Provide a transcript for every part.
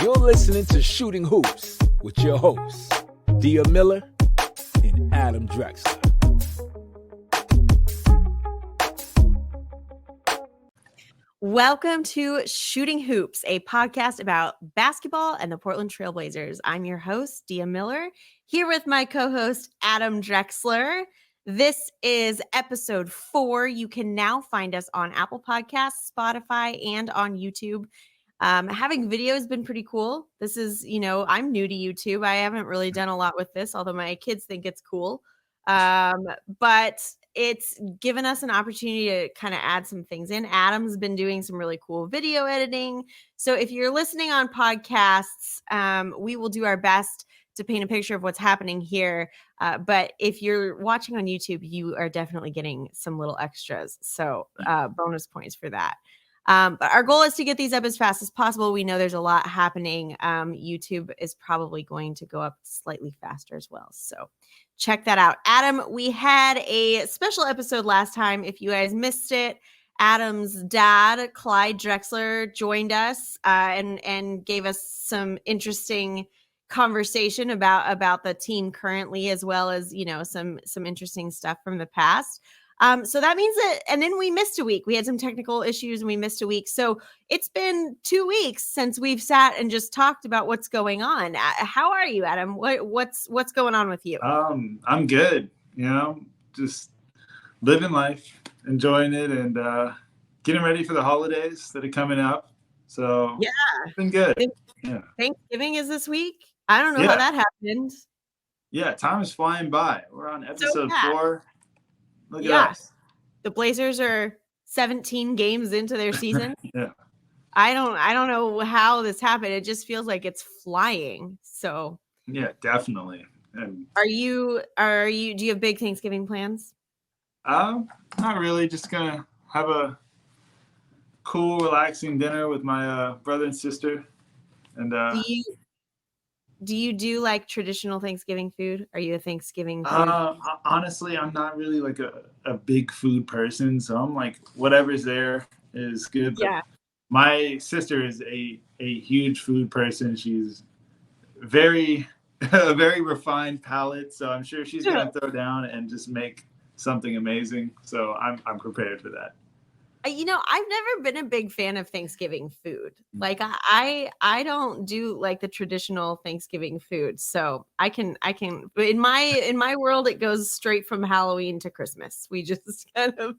You're listening to Shooting Hoops with your hosts, Dia Miller and Adam Drexler. Welcome to Shooting Hoops, a podcast about basketball and the Portland Trail Blazers. I'm your host, Dia Miller, here with my co-host, Adam Drexler. This is episode 4. You can now find us on Apple Podcasts, Spotify, and on YouTube. Having video has been pretty cool. This is, I'm new to YouTube. I haven't really done a lot with this, although my kids think it's cool. But it's given us an opportunity to kind of add some things in. Adam's been doing some really cool video editing. So if you're listening on podcasts, we will do our best to paint a picture of what's happening here. But if you're watching on YouTube, you are definitely getting some little extras. So bonus points for that. But our goal is to get these up as fast as possible. We know there's a lot happening. YouTube is probably going to go up slightly faster as well. So check that out. Adam, we had a special episode last time. If you guys missed it, Adam's dad, Clyde Drexler, joined us and gave us some interesting conversation about the team currently, as well as, some interesting stuff from the past. So that means that, and then we missed a week. We had some technical issues and we missed a week. So it's been 2 weeks since we've sat and just talked about what's going on. How are you, Adam? What's going on with you? I'm good. Just living life, enjoying it, and getting ready for the holidays that are coming up. So yeah, it's been good. Thanksgiving is this week. I don't know how that happened. Yeah, time is flying by. We're on episode 4. Look at us. The Blazers are 17 games into their season. Yeah. I don't know how this happened. It just feels like it's flying. So yeah, definitely. And do you have big Thanksgiving plans? Not really. Just gonna have a cool, relaxing dinner with my brother and sister. And do you do like traditional Thanksgiving food? Are you a Thanksgiving food? Honestly, I'm not really like a big food person. So I'm like, whatever's there is good. But yeah. My sister is a huge food person. She's a very refined palate. So I'm sure she's going to throw down and just make something amazing. So I'm prepared for that. I've never been a big fan of Thanksgiving food. Like I don't do like the traditional Thanksgiving food. So I can in my world, it goes straight from Halloween to Christmas. We just kind of,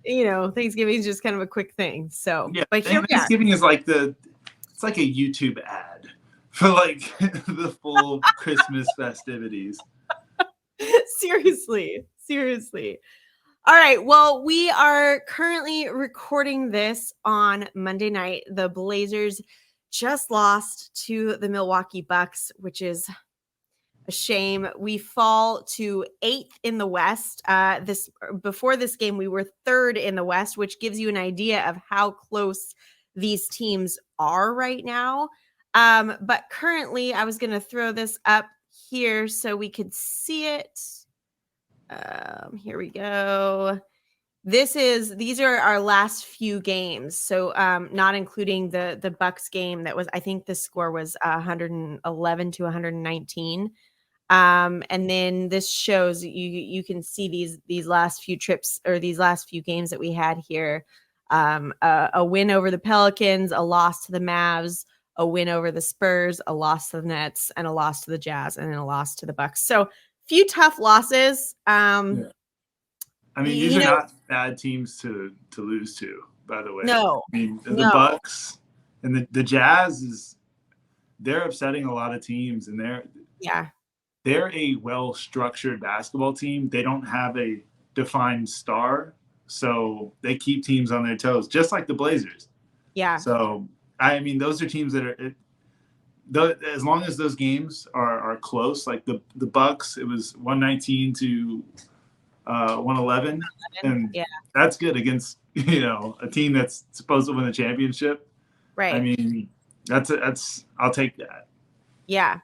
Thanksgiving is just kind of a quick thing. So yeah, but here Thanksgiving is like it's like a YouTube ad for like the full Christmas festivities. Seriously. All right. Well, we are currently recording this on Monday night. The Blazers just lost to the Milwaukee Bucks, which is a shame. We fall to 8th in the West. Before this game, we were 3rd in the West, which gives you an idea of how close these teams are right now. But currently, I was going to throw this up here so we could see it. Here we go. These are our last few games. So not including the Bucks game that was, I think the score was 111 to 119. And then this shows you can see these last few trips or these last few games that we had here. A win over the Pelicans, a loss to the Mavs, a win over the Spurs, a loss to the Nets, and a loss to the Jazz, and then a loss to the Bucks. So few tough losses. I mean, these are not bad teams to lose to, by the way. No. I mean, the Bucks and the Jazz they're upsetting a lot of teams, and they're a well-structured basketball team. They don't have a defined star, so they keep teams on their toes, just like the Blazers. Yeah. So, I mean, those are teams that are as long as those games are close, like the Bucks, it was 119 to 111, and that's good against a team that's supposed to win the championship. Right. I mean, that's I'll take that. Yeah.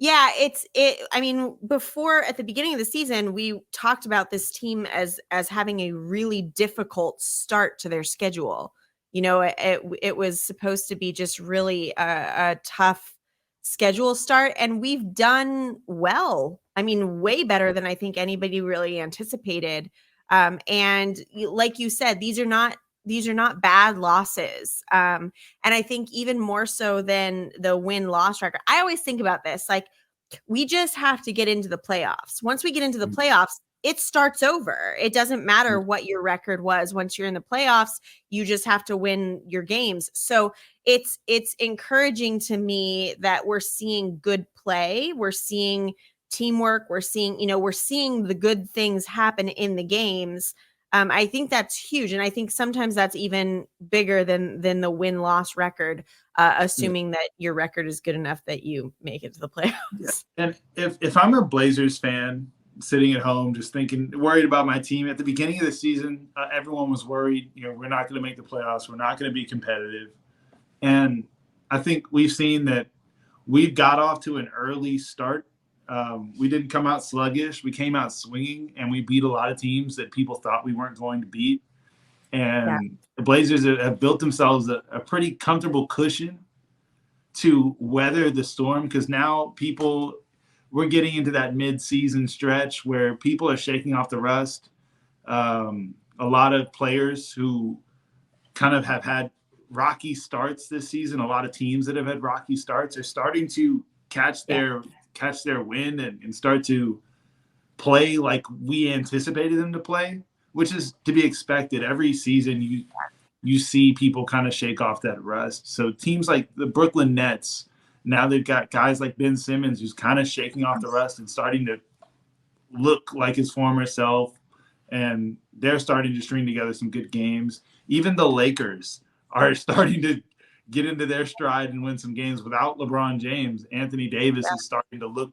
I mean, before at the beginning of the season, we talked about this team as having a really difficult start to their schedule. it was supposed to be just really a tough schedule start, and we've done well. I mean, way better than I think anybody really anticipated. And like you said, these are not bad losses. And I think even more so than the win-loss record, I always think about this, like, we just have to get into the playoffs. Once we get into the playoffs, it starts over. It doesn't matter what your record was. Once you're in the playoffs, you just have to win your games. So it's encouraging to me that we're seeing good play. We're seeing teamwork. We're seeing the good things happen in the games. I think that's huge. And I think sometimes that's even bigger than the win-loss record, assuming that your record is good enough that you make it to the playoffs. Yeah. And if I'm a Blazers fan sitting at home just worried about my team, at the beginning of the season, everyone was worried, we're not going to make the playoffs. We're not going to be competitive. And I think we've seen that we've got off to an early start. We didn't come out sluggish. We came out swinging, and we beat a lot of teams that people thought we weren't going to beat. And the Blazers have built themselves a pretty comfortable cushion to weather the storm, because now we're getting into that mid-season stretch where people are shaking off the rust. A lot of players who kind of have had rocky starts this season, a lot of teams that have had rocky starts are starting to catch their wind and start to play like we anticipated them to play, which is to be expected. Every season you see people kind of shake off that rust. So teams like the Brooklyn Nets, now they've got guys like Ben Simmons who's kind of shaking off the rust and starting to look like his former self, and they're starting to string together some good games. Even the Lakers are starting to get into their stride and win some games without LeBron James. Anthony Davis is starting to look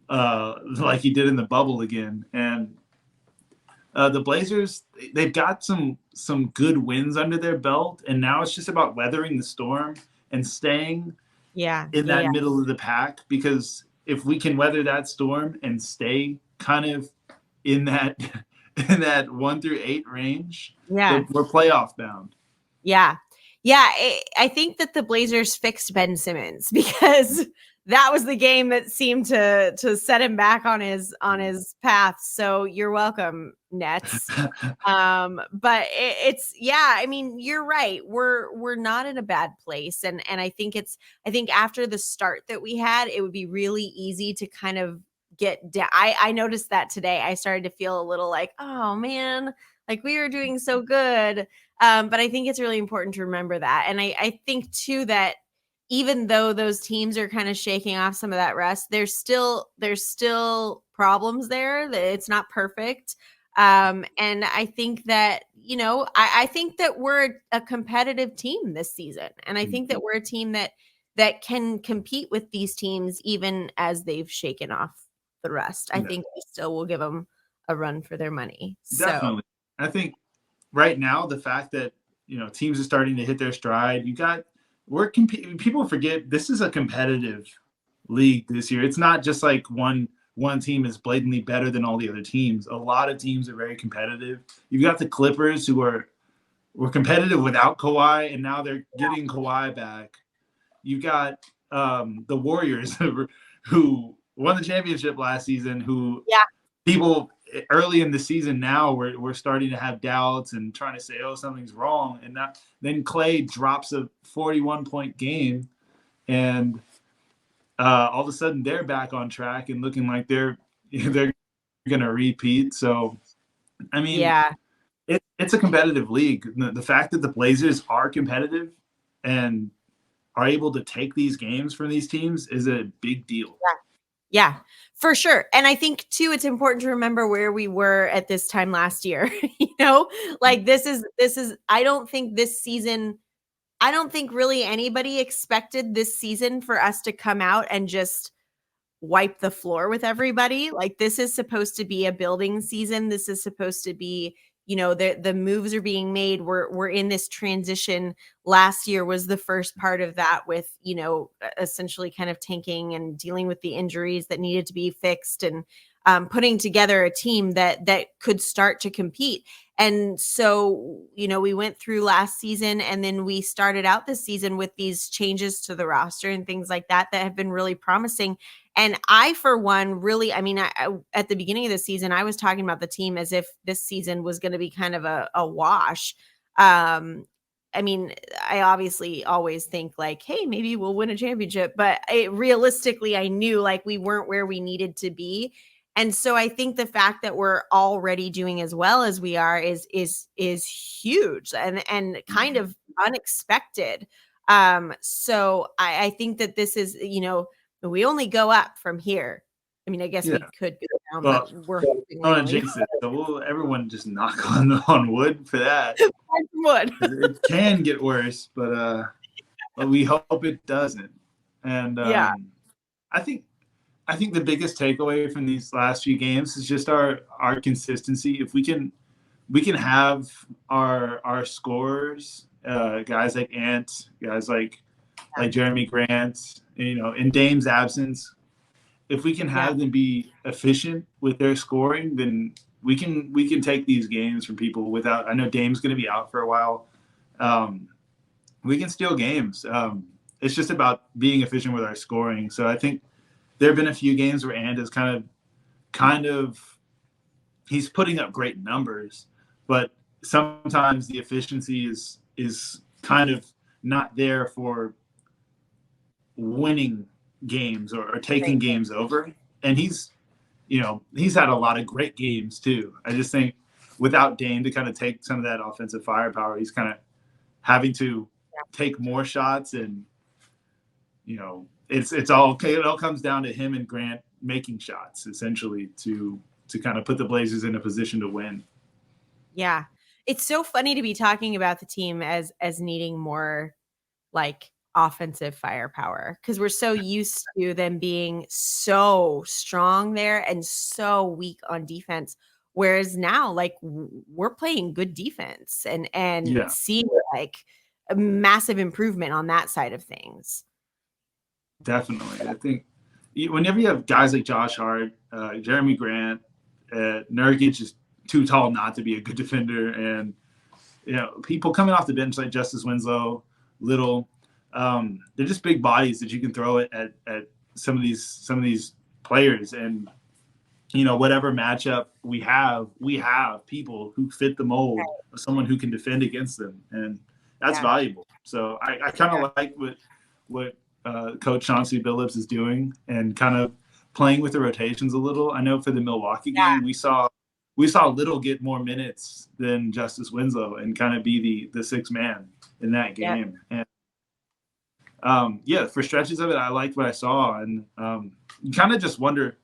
like he did in the bubble again. And the Blazers, they've got some good wins under their belt, and now it's just about weathering the storm and staying in that middle of the pack, because if we can weather that storm and stay kind of in that 1 through 8 range, we're playoff bound. I think that the Blazers fixed Ben Simmons, because that was the game that seemed to set him back on his path. So you're welcome, Nets. But I mean, you're right. We're not in a bad place. And I think after the start that we had, it would be really easy to kind of get down. I noticed that today. I started to feel a little like, oh man, like we were doing so good. But I think it's really important to remember that. And I think too that even though those teams are kind of shaking off some of that rust, there's still problems there. It's not perfect. And I think that, I think that we're a competitive team this season. And I think that we're a team that can compete with these teams even as they've shaken off the rust. I think we still will give them a run for their money. Definitely. I think right now, the fact that, teams are starting to hit their stride, people forget this is a competitive league this year. It's not just like one team is blatantly better than all the other teams. A lot of teams are very competitive. You've got the Clippers who were competitive without Kawhi, and now they're getting Kawhi back. You've got the Warriors who won the championship last season, who people early in the season now we're starting to have doubts and trying to say, oh, something's wrong. And then Clay drops a 41-point game, and all of a sudden they're back on track and looking like they're going to repeat. So, I mean, it's a competitive league. The fact that the Blazers are competitive and are able to take these games from these teams is a big deal. Yeah, for sure. And I think too, it's important to remember where we were at this time last year. Like this is, I don't think really anybody expected this season for us to come out and just wipe the floor with everybody. Like this is supposed to be a building season. This is supposed to be, the moves are being made. We're in this transition. Last year was the first part of that with, essentially kind of tanking and dealing with the injuries that needed to be fixed. And putting together a team that could start to compete. And so, we went through last season, and then we started out this season with these changes to the roster and things like that have been really promising. And I, for one, really, I at the beginning of the season, I was talking about the team as if this season was going to be kind of a wash. I obviously always think like, hey, maybe we'll win a championship, but realistically, I knew like we weren't where we needed to be. And so I think the fact that we're already doing as well as we are is huge and kind of unexpected. So I think that this is, we only go up from here. I guess we could go down, but we're on jinx it. So everyone just knock on wood for that. Wood. It can get worse, but we hope it doesn't. And I think the biggest takeaway from these last few games is just our consistency. If we can have our scorers, guys like Ant, guys like Jeremy Grant, in Dame's absence, if we can have them be efficient with their scoring, then we can take these games from people without. I know Dame's going to be out for a while. We can steal games. It's just about being efficient with our scoring. So I think there have been a few games where Ant is kind of he's putting up great numbers, but sometimes the efficiency is kind of not there for winning games or taking games over. And he's had a lot of great games too. I just think without Dame to kind of take some of that offensive firepower, he's kind of having to take more shots, and it's all okay. It all comes down to him and Grant making shots essentially to kind of put the Blazers in a position to win. Yeah. It's so funny to be talking about the team as needing more like offensive firepower, because we're so used to them being so strong there and so weak on defense. Whereas now, like, we're playing good defense and seeing like a massive improvement on that side of things. Definitely. I think whenever you have guys like Josh Hart, Jeremy Grant, Nurkic is too tall not to be a good defender, and people coming off the bench like Justice Winslow, Little, they're just big bodies that you can throw at some of these players, and whatever matchup we have people who fit the mold of someone who can defend against them, and that's valuable. So I kind of like what Coach Chauncey Billups is doing and kind of playing with the rotations a little. I know for the Milwaukee game, we saw Little get more minutes than Justice Winslow and kind of be the sixth man in that game. And for stretches of it, I liked what I saw, and you kind of just wonder,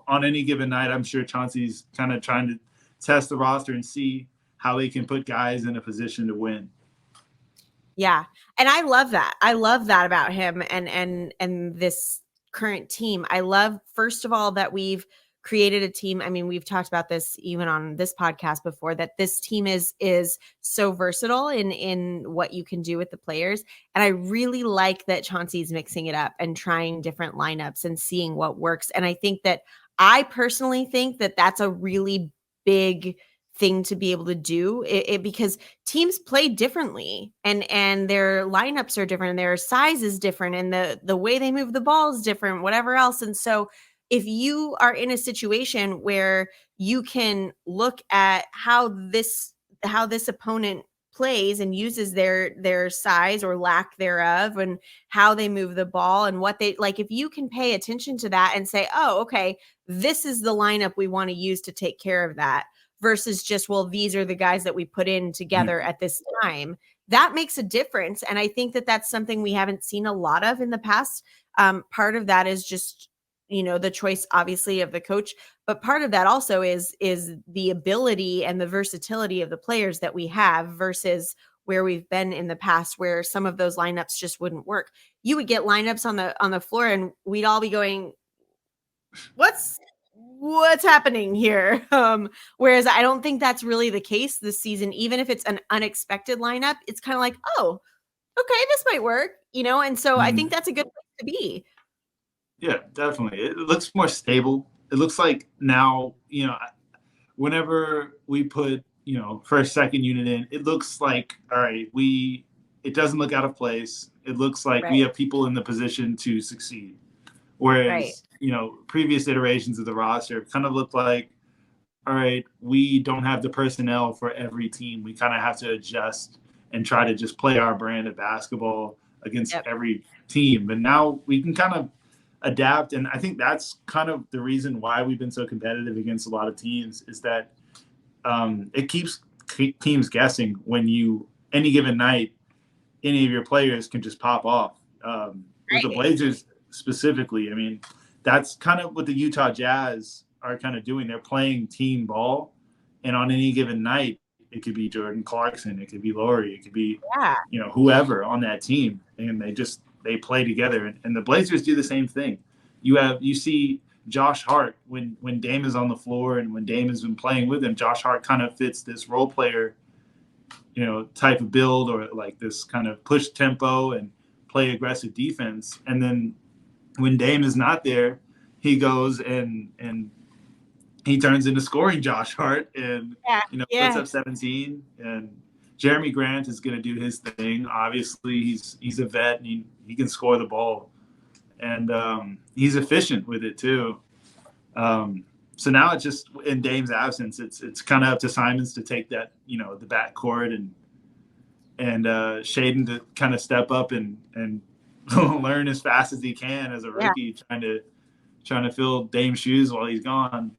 on any given night, I'm sure Chauncey's kind of trying to test the roster and see how he can put guys in a position to win. Yeah. And I love that. I love that about him and this current team. I love, first of all, that we've created a team. I mean, we've talked about this even on this podcast before, that this team is so versatile in what you can do with the players. And I really like that Chauncey's mixing it up and trying different lineups and seeing what works. And I personally think that that's a really big thing to be able to do it because teams play differently and their lineups are different and their size is different and the way they move the ball is different, whatever else. And so if you are in a situation where you can look at how this opponent plays and uses their size or lack thereof and how they move the ball and what they like, if you can pay attention to that and say, oh, okay, this is the lineup we want to use to take care of that, versus just, well, these are the guys that we put in together at this time, that makes a difference. And I think that that's something we haven't seen a lot of in the past. Part of that is just, the choice, obviously, of the coach. But part of that also is the ability and the versatility of the players that we have versus where we've been in the past, where some of those lineups just wouldn't work. You would get lineups on the floor and we'd all be going, what's happening here? Whereas I don't think that's really the case this season. Even if it's an unexpected lineup, it's kind of like, oh, okay, this might work, and so I think that's a good place to be. Yeah, definitely. It looks more stable it looks like now, whenever we put, first, second unit in, it looks like, all right, it doesn't look out of place. It looks like we have people in the position to succeed. Whereas, previous iterations of the roster kind of looked like, all right, we don't have the personnel for every team. We kind of have to adjust and try to just play our brand of basketball against every team. But now we can kind of adapt. And I think that's kind of the reason why we've been so competitive against a lot of teams, is that it keeps teams guessing when any given night, any of your players can just pop off. With the Blazers specifically, I mean, that's kind of what the Utah Jazz are kind of doing. They're playing team ball, and on any given night, it could be Jordan Clarkson, it could be Laurie, it could be whoever on that team, and they play together. And the Blazers do the same thing. You see Josh Hart when Dame is on the floor, and when Dame has been playing with him, Josh Hart kind of fits this role player, type of build, or like this kind of push tempo and play aggressive defense. And then when Dame is not there, he goes and he turns into scoring Josh Hart and puts up 17. And Jeremy Grant is going to do his thing. Obviously, he's a vet, and he can score the ball, and he's efficient with it too. So now it's just, in Dame's absence, it's kind of up to Simons to take that, the backcourt, and Shaedon to kind of step up and learn as fast as he can as a rookie, trying to fill Dame's shoes while he's gone.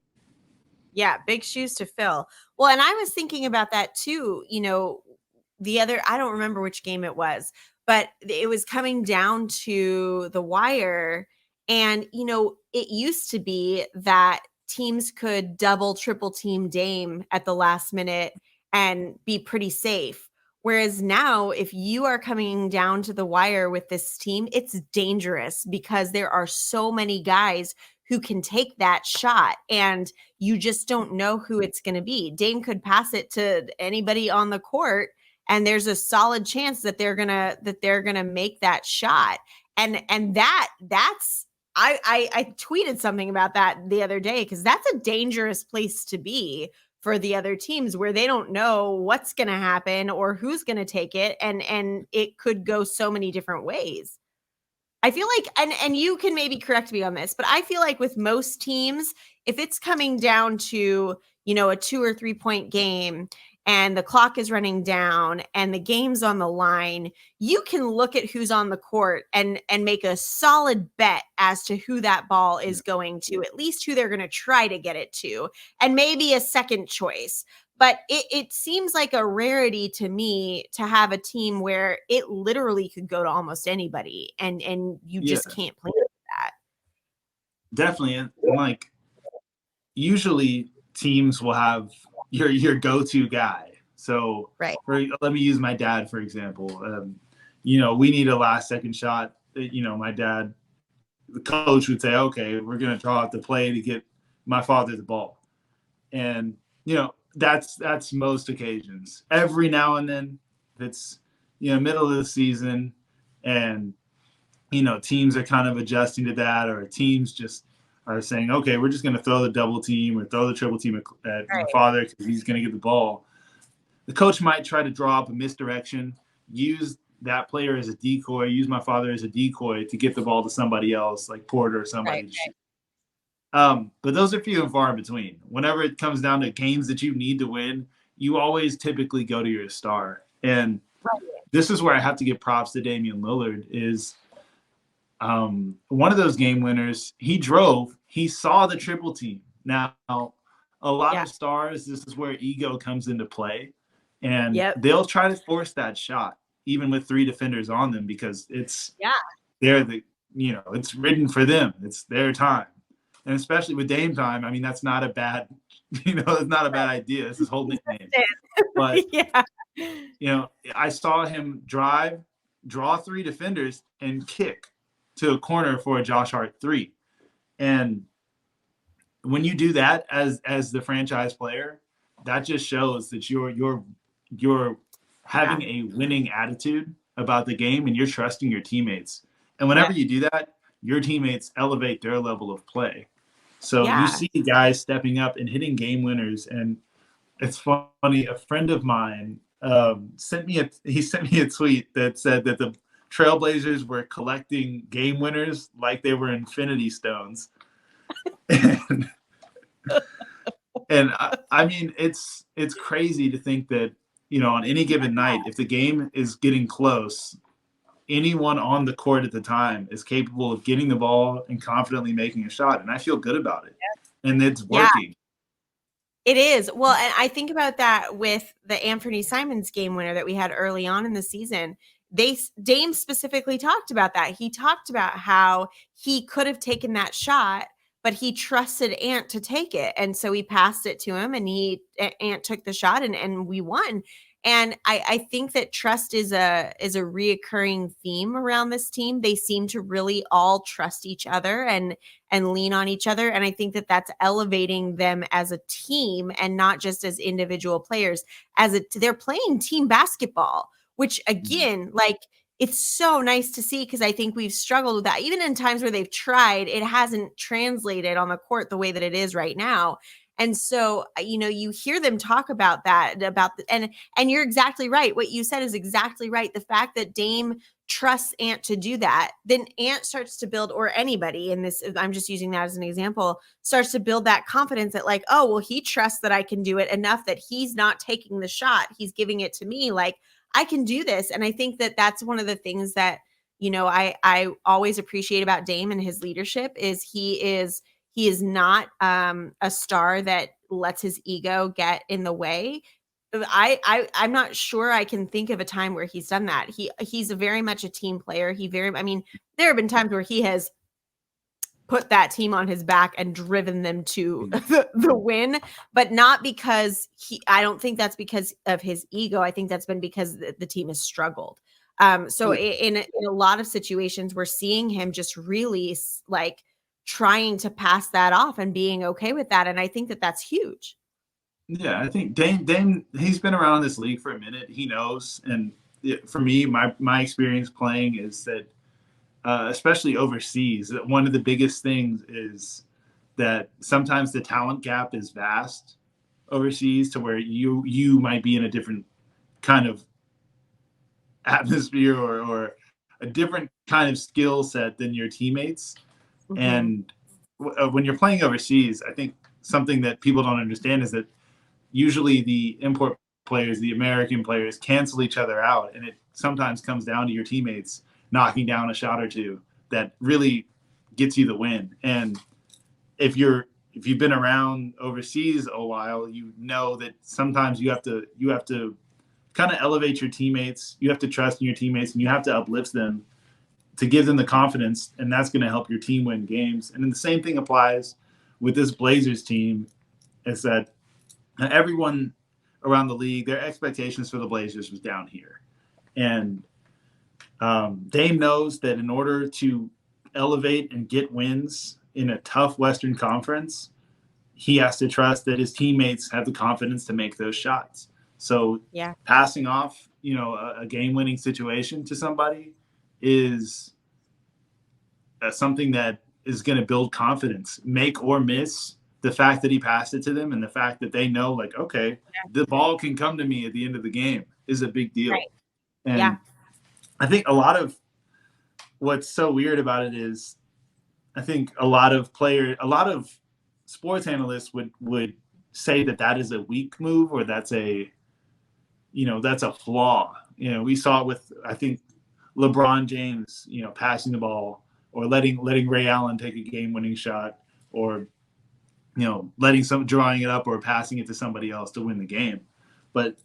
Yeah, big shoes to fill. Well, and I was thinking about that too. I don't remember which game it was, but it was coming down to the wire. And, it used to be that teams could double, triple team Dame at the last minute and be pretty safe. Whereas now, if you are coming down to the wire with this team, it's dangerous because there are so many guys who can take that shot, and you just don't know who it's going to be. Dame could pass it to anybody on the court, and there's a solid chance that they're gonna make that shot. And that's I tweeted something about that the other day, because that's a dangerous place to be for the other teams, where they don't know what's going to happen or who's going to take it, and it could go so many different ways. I feel like, and you can maybe correct me on this, but I feel like with most teams, if it's coming down to, a 2 or 3 point game and the clock is running down and the game's on the line, you can look at who's on the court and make a solid bet as to who that ball is going to, at least who they're going to try to get it to, and maybe a second choice. But it seems like a rarity to me to have a team where it literally could go to almost anybody, and you just can't plan for that. Definitely. And like, usually teams will have your go-to guy. So let me use my dad, for example. We need a last second shot. My dad, the coach, would say, okay, we're going to draw up the play to get my father the ball. And, that's most occasions. Every now and then, if it's, middle of the season and, teams are kind of adjusting to that, or teams just are saying, okay, we're just going to throw the double team or throw the triple team at my father because he's going to get the ball. The coach might try to draw up a misdirection, use that player as a decoy, use my father as a decoy to get the ball to somebody else, like Porter or somebody. But those are few and far in between. Whenever it comes down to games that you need to win, you always typically go to your star. And this is where I have to give props to Damian Lillard, is one of those game winners. He saw the triple team. Now, a lot of stars, this is where ego comes into play. And they'll try to force that shot, even with 3 defenders on them, because it's written for them. It's their time. And especially with Dame time, I mean, that's not a bad, it's not a bad idea. This is whole nickname. But, I saw him drive, draw 3 defenders, and kick to a corner for a Josh Hart 3. And when you do that as the franchise player, that just shows that you're having a winning attitude about the game, and you're trusting your teammates. And whenever you do that, your teammates elevate their level of play. So you see guys stepping up and hitting game winners. And it's funny, a friend of mine sent me a tweet that said that the Trailblazers were collecting game winners like they were Infinity Stones. And I mean, it's crazy to think that, on any given night, if the game is getting close, anyone on the court at the time is capable of getting the ball and confidently making a shot. And I feel good about it. And it's working. It is. Well, and I think about that with the Anthony Simons game winner that we had early on in the season. Dame specifically talked about that. He talked about how he could have taken that shot, but he trusted Ant to take it. And so he passed it to him, and Ant took the shot, and we won. And I think that trust is a reoccurring theme around this team. They seem to really all trust each other and lean on each other. And I think that that's elevating them as a team and not just as individual players. They're playing team basketball, which again, like, it's so nice to see, because I think we've struggled with that. Even in times where they've tried, it hasn't translated on the court the way that it is right now. And so, you hear them talk about that, and you're exactly right. What you said is exactly right. The fact that Dame trusts Ant to do that, then Ant starts to build, or anybody in this, I'm just using that as an example, starts to build that confidence that, like, oh, well, he trusts that I can do it enough that he's not taking the shot. He's giving it to me. Like, I can do this. And I think that that's one of the things that, I always appreciate about Dame and his leadership is he is not a star that lets his ego get in the way. I'm not sure I can think of a time where he's done that. He's very much a team player. There have been times where he has put that team on his back and driven them to the win, but not because I don't think that's because of his ego. I think that's been because the team has struggled. So in a lot of situations, we're seeing him just really like trying to pass that off and being okay with that. And I think that that's huge. Yeah, I think Dame, he's been around this league for a minute. He knows. And for me, my experience playing is that, especially overseas, that one of the biggest things is that sometimes the talent gap is vast overseas, to where you might be in a different kind of atmosphere or a different kind of skill set than your teammates. Mm-hmm. And when you're playing overseas, I think something that people don't understand is that usually the import players, the American players, cancel each other out. And it sometimes comes down to your teammates knocking down a shot or two that really gets you the win. And if you've been around overseas a while, you know that sometimes you have to kind of elevate your teammates. You have to trust in your teammates, and you have to uplift them to give them the confidence, and that's going to help your team win games. And then the same thing applies with this Blazers team, is that everyone around the league, their expectations for the Blazers was down here. And Dame knows that in order to elevate and get wins in a tough Western Conference, he has to trust that his teammates have the confidence to make those shots. So passing off, a game-winning situation to somebody is something that is going to build confidence. Make or miss, the fact that he passed it to them and the fact that they know, like, okay, the ball can come to me at the end of the game is a big deal. Right. And I think a lot of what's so weird about it is, I think a lot of sports analysts would say that is a weak move, or that's a flaw. We saw it with, I think, LeBron James, passing the ball, or letting Ray Allen take a game-winning shot, or drawing it up or passing it to somebody else to win the game. But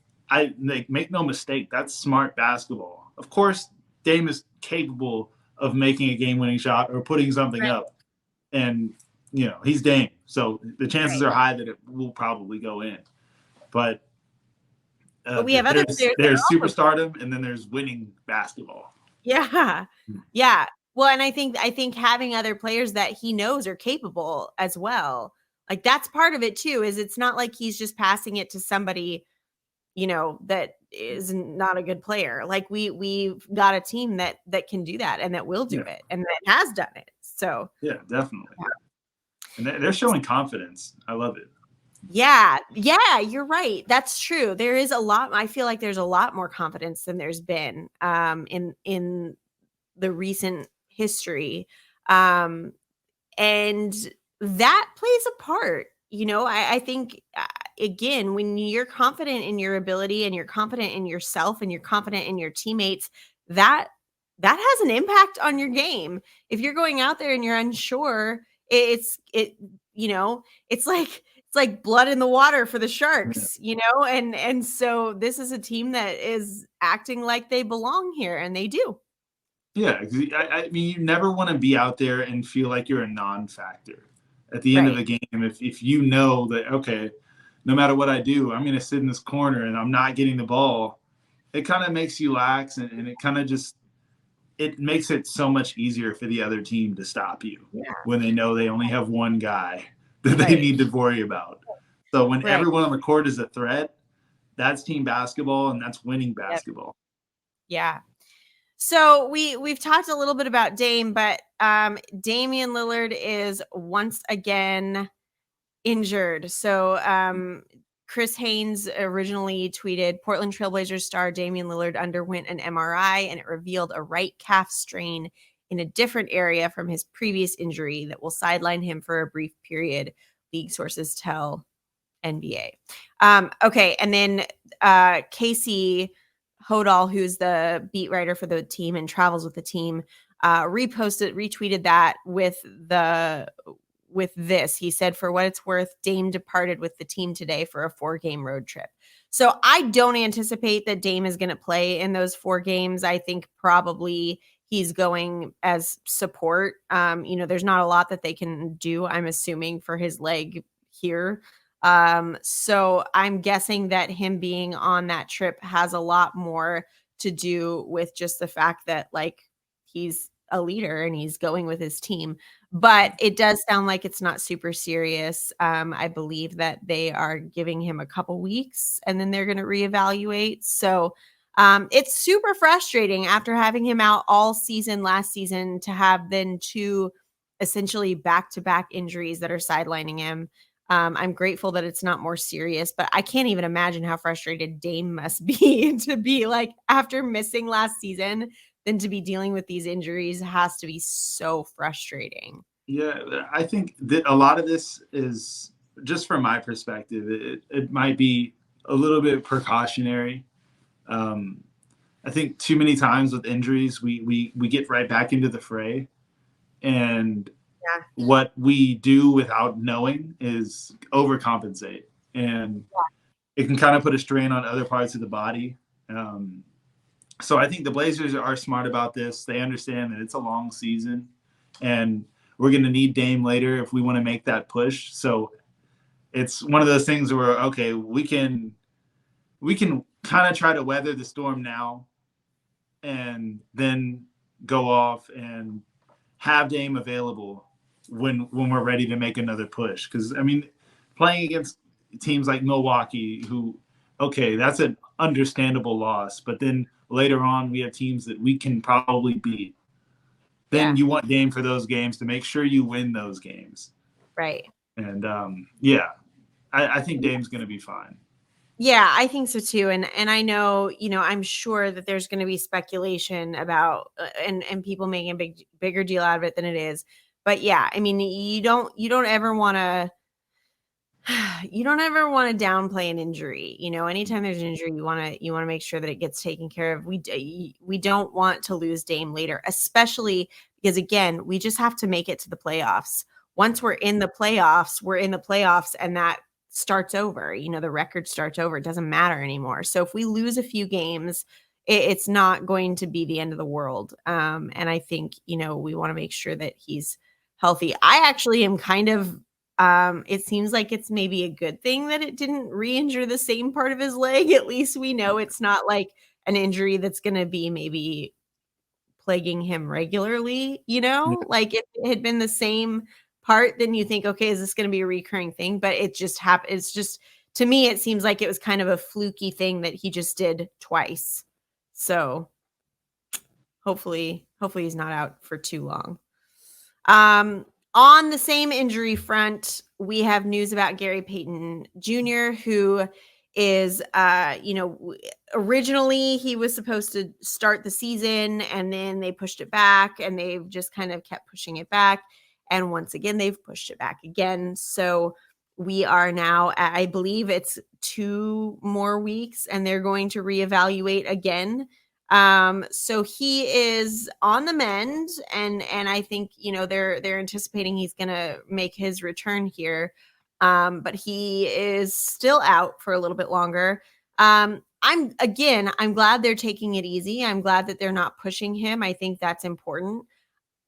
make no mistake, that's smart basketball. Of course, Dame is capable of making a game-winning shot or putting something up, and he's Dame, so the chances are high that it will probably go in. But we have other players. There's superstardom, and then there's winning basketball. Yeah. Well, and I think having other players that he knows are capable as well, like, that's part of it too. Is it's not like he's just passing it to somebody, that is not a good player. Like, we've got a team that can do that and that will do it and that has done it. So yeah, definitely. And they're showing confidence. I love it. Yeah, you're right. That's true. There is a lot. I feel like there's a lot more confidence than there's been in the recent history. And that plays a part. I think, again, when you're confident in your ability and you're confident in yourself and you're confident in your teammates, that has an impact on your game. If you're going out there and you're unsure, it's like blood in the water for the Sharks, and so this is a team that is acting like they belong here, and they do. Yeah, I mean, you never want to be out there and feel like you're a non-factor at the end of the game. If you know that, okay, no matter what I do, I'm going to sit in this corner and I'm not getting the ball, it kind of makes you lax, and it kind of just it makes it so much easier for the other team to stop you when they know they only have one guy that they need to worry about. So when everyone on the court is a threat, that's team basketball, and that's winning basketball. Yeah. So we've talked a little bit about Dame, but Damian Lillard is once again injured. So Chris Haynes originally tweeted, Portland Trailblazers star Damian Lillard underwent an MRI and it revealed a right calf strain in a different area from his previous injury that will sideline him for a brief period, league sources tell NBA. Okay, and then Casey Hodal, who's the beat writer for the team and travels with the team, retweeted that with this. He said, for what it's worth, Dame departed with the team today for a 4-game road trip. So I don't anticipate that Dame is going to play in those 4 games. I think probably he's going as support. There's not a lot that they can do, I'm assuming, for his leg here. So I'm guessing that him being on that trip has a lot more to do with just the fact that, like, he's a leader and he's going with his team. But it does sound like it's not super serious. I believe that they are giving him a couple weeks and then they're going to reevaluate. So it's super frustrating after having him out all season last season to have then 2 essentially back-to-back injuries that are sidelining him. I'm grateful that it's not more serious, but I can't even imagine how frustrated Dame must be to be like, after missing last season, then to be dealing with these injuries has to be so frustrating. Yeah, I think that a lot of this is, just from my perspective, it might be a little bit precautionary. I think too many times with injuries, we get right back into the fray, and what we do without knowing is overcompensate, and it can kind of put a strain on other parts of the body. So I think the Blazers are smart about this. They understand that it's a long season, and we're going to need Dame later if we want to make that push. So it's one of those things where, okay, we can kind of try to weather the storm now and then go off and have Dame available when we're ready to make another push. Because, I mean, playing against teams like Milwaukee, who, okay, that's an understandable loss, but then later on we have teams that we can probably beat. Then you want Dame for those games to make sure you win those games. Right. And I think Dame's going to be fine. Yeah, I think so too. And I know, I'm sure that there's going to be speculation about and people making a bigger deal out of it than it is. But yeah, I mean, you don't ever want to downplay an injury. Anytime there's an injury, you want to make sure that it gets taken care of. We don't want to lose Dame later, especially because, again, we just have to make it to the playoffs. Once we're in the playoffs, and that starts over. The record starts over. It doesn't matter anymore. So if we lose a few games, it's not going to be the end of the world. And I think, we want to make sure that he's healthy. I actually am kind of it seems like it's maybe a good thing that it didn't re-injure the same part of his leg. At least we know it's not like an injury that's going to be maybe plaguing him regularly, like if it had been the same part, then you think, okay, is this going to be a recurring thing? But it just happened. It's just, to me, it seems like it was kind of a fluky thing that he just did twice. So hopefully he's not out for too long. On the same injury front, we have news about Gary Payton Jr., who is, originally he was supposed to start the season and then they pushed it back and they've just kind of kept pushing it back. And once again, they've pushed it back again. So we are now, I believe it's 2 more weeks and they're going to reevaluate again. So he is on the mend and I think, they're anticipating he's going to make his return here. But he is still out for a little bit longer. I'm glad they're taking it easy. I'm glad that they're not pushing him. I think that's important.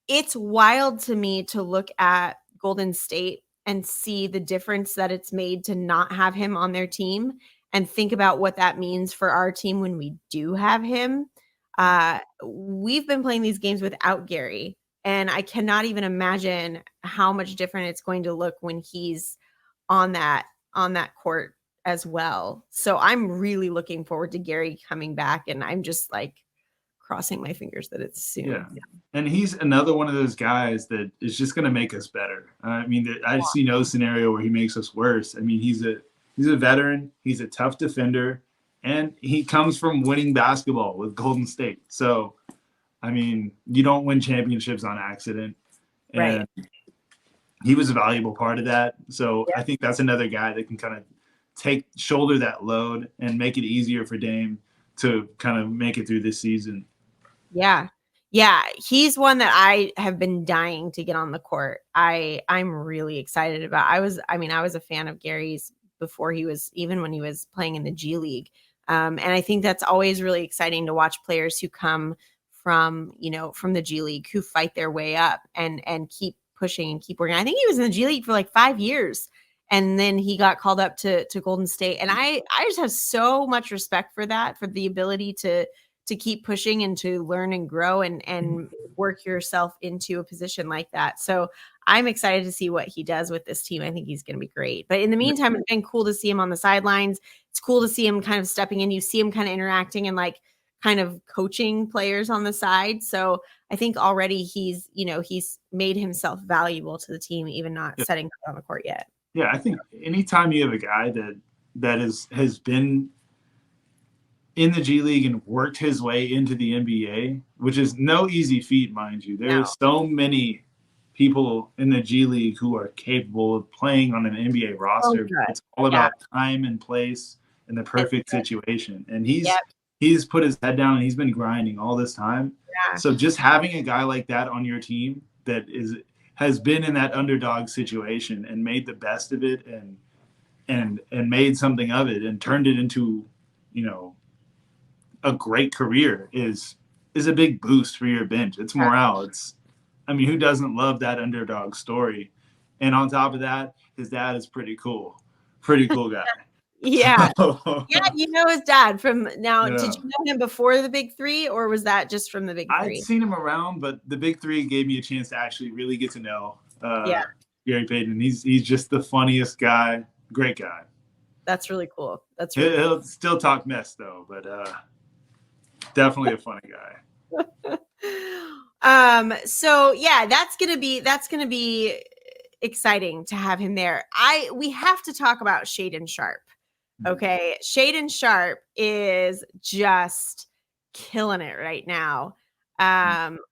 It's wild to me to look at Golden State and see the difference that it's made to not have him on their team and think about what that means for our team when we do have him. We've been playing these games without Gary, and I cannot even imagine how much different it's going to look when he's on that court as well. So I'm really looking forward to Gary coming back, and I'm just like crossing my fingers that it's soon. Yeah. And he's another one of those guys that is just going to make us better. I see no scenario where he makes us worse. I mean, he's a veteran. He's a tough defender, and he comes from winning basketball with Golden State. So, I mean, you don't win championships on accident. And right. He was a valuable part of that. So I think that's another guy that can kind of shoulder that load and make it easier for Dame to kind of make it through this season. Yeah. Yeah. He's one that I have been dying to get on the court. I'm really excited about. I was a fan of Gary's before even when he was playing in the G League. And I think that's always really exciting to watch players who come from the G League, who fight their way up and keep pushing and keep working. I think he was in the G League for like 5 years. And then he got called up to Golden State. And I just have so much respect for that, for the ability to keep pushing and to learn and grow and work yourself into a position like that. So I'm excited to see what he does with this team. I think he's going to be great. But in the meantime, it's been cool to see him on the sidelines. It's cool to see him kind of stepping in. You see him kind of interacting and like kind of coaching players on the side. So I think already he's made himself valuable to the team, even not setting foot on the court yet. Yeah, I think anytime you have a guy that has been in the G League and worked his way into the NBA, which is no easy feat, mind you. There's so many people in the G League who are capable of playing on an NBA roster. It's all about time and place and the perfect situation. And he's put his head down and he's been grinding all this time. Yeah. So just having a guy like that on your team that has been in that underdog situation and made the best of it and made something of it and turned it into, a great career is a big boost for your bench. It's morale. Who doesn't love that underdog story? And on top of that, his dad is pretty cool guy. Yeah. Yeah, his dad from now. Yeah. Did you know him before the Big Three, or was that just from the Big Three? I'd seen him around, but the Big Three gave me a chance to actually really get to know Gary Payton. He's just the funniest guy, great guy. That's really cool. He'll still talk mess though, but definitely a funny guy. So yeah, that's gonna be exciting to have him there. We have to talk about Shaedon Sharpe. Okay. Shaedon Sharpe is just killing it right now.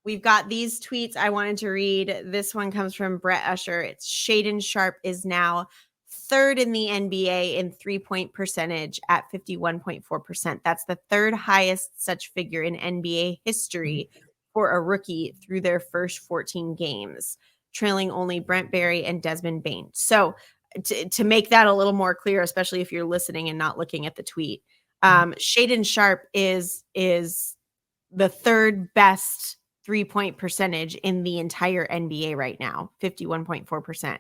We've got these tweets I wanted to read. This one comes from Brett Usher. It's Shaedon Sharpe is now third in the NBA in 3-point percentage at 51.4%. That's the third highest such figure in NBA history for a rookie through their first 14 games, trailing only Brent Barry and Desmond Bane. So to make that a little more clear, especially if you're listening and not looking at the tweet, Shaedon Sharpe is the third best 3-point percentage in the entire NBA right now, 51.4%.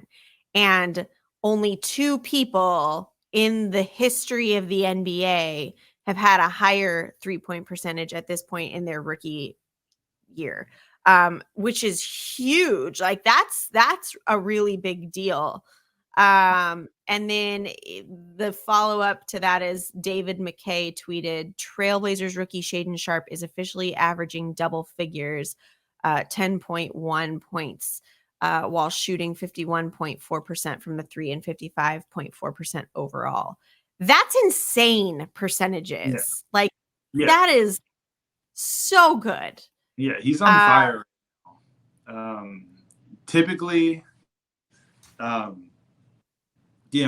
And only 2 people in the history of the NBA have had a higher 3-point percentage at this point in their rookie year, which is huge. Like that's a really big deal. And then the follow-up to that is David McKay tweeted, Trailblazers rookie Shaedon Sharpe is officially averaging double figures, 10.1 points while shooting 51.4% from the three and 55.4% overall. That's insane percentages. That is so good. Yeah, he's on fire. Typically,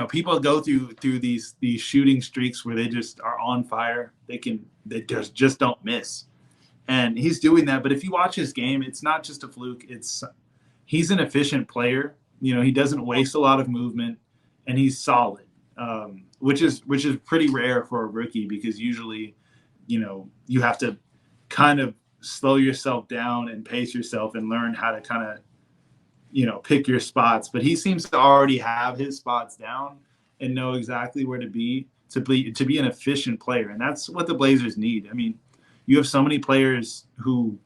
people go through these shooting streaks where they just are on fire. They just don't miss, and he's doing that. But if you watch his game, it's not just a fluke. He's an efficient player. He doesn't waste a lot of movement, and he's solid, which is pretty rare for a rookie, because usually, you have to kind of slow yourself down and pace yourself and learn how to kind of, pick your spots. But he seems to already have his spots down and know exactly where to be an efficient player. And that's what the Blazers need. I mean, you have so many players who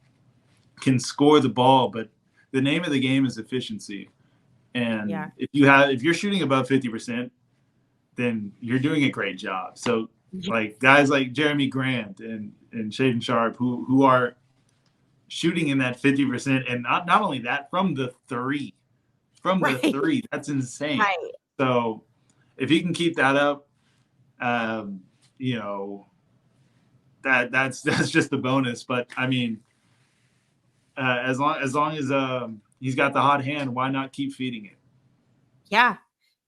can score the ball, but the name of the game is efficiency. And if you're shooting above 50%, then you're doing a great job. So like guys like Jeremy Grant and Shaedon Sharpe, who are shooting in that 50%, and not only that, from the three, that's insane. Right. So if he can keep that up, that's just a bonus. But I mean, as long as he's got the hot hand, why not keep feeding it? Yeah.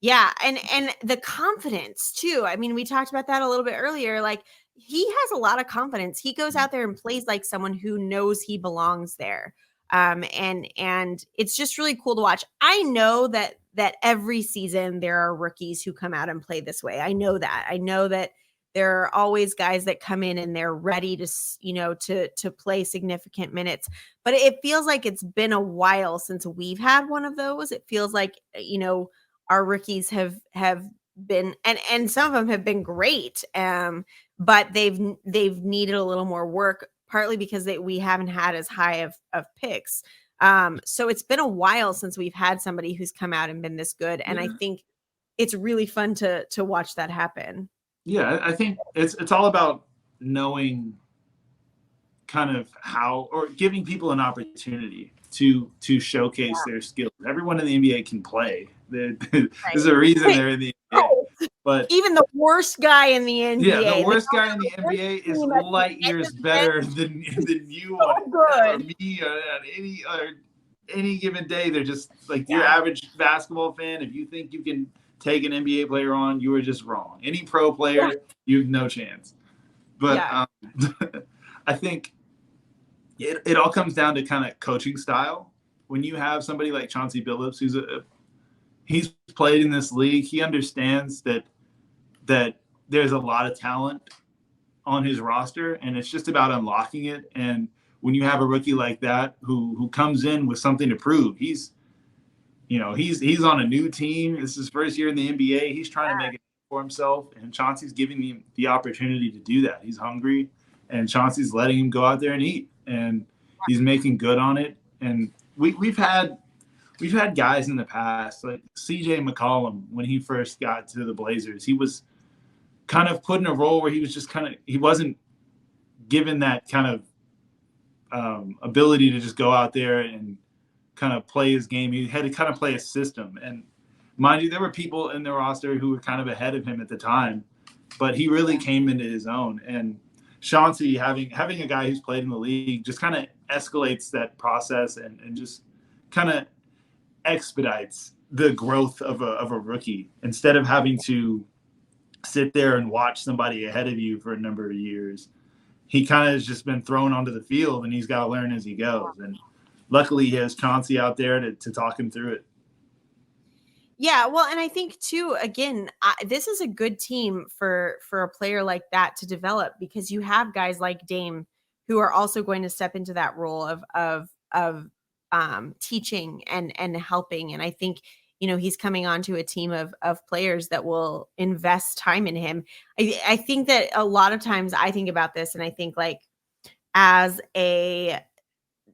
Yeah. And the confidence too. I mean, we talked about that a little bit earlier. Like, he has a lot of confidence. He goes out there and plays like someone who knows he belongs there. And it's just really cool to watch. I know that every season there are rookies who come out and play this way. I know that there are always guys that come in and they're ready to play significant minutes, but it feels like it's been a while since we've had one of those. It feels like, our rookies have been, and some of them have been great. But they've needed a little more work, partly because we haven't had as high of picks. So it's been a while since we've had somebody who's come out and been this good. And I think it's really fun to watch that happen. Yeah, I think it's all about knowing kind of how, or giving people an opportunity to showcase their skills. Everyone in the NBA can play. There's a reason they're in the NBA. But even the worst guy in the NBA. Yeah, the worst guy in the NBA is light years better than you or me or any given day. They're just like your average basketball fan. If you think you can take an NBA player on, you are just wrong. Any pro player, you have no chance. But I think it all comes down to kind of coaching style. When you have somebody like Chauncey Billups, he's played in this league, he understands that there's a lot of talent on his roster, and it's just about unlocking it. And when you have a rookie like that who comes in with something to prove, he's on a new team. This is his first year in the NBA. He's trying to make it for himself, and Chauncey's giving him the opportunity to do that. He's hungry, and Chauncey's letting him go out there and eat, and he's making good on it. And we've had guys in the past, like CJ McCollum, when he first got to the Blazers, he was kind of put in a role where he was just he wasn't given that kind of ability to just go out there and kind of play his game. He had to kind of play a system. And mind you, there were people in the roster who were kind of ahead of him at the time, but he really came into his own. And Chauncey, having a guy who's played in the league, just kind of escalates that process and just kind of expedites the growth of a rookie, instead of having to sit there and watch somebody ahead of you for a number of years. He kind of has just been thrown onto the field, and he's got to learn as he goes. And luckily he has Chauncey out there to talk him through it. Yeah, well, and I think too, again, this is a good team for a player like that to develop, because you have guys like Dame who are also going to step into that role of teaching and helping. And I think, he's coming onto a team of players that will invest time in him. I think that a lot of times I think about this, and I think, like, as a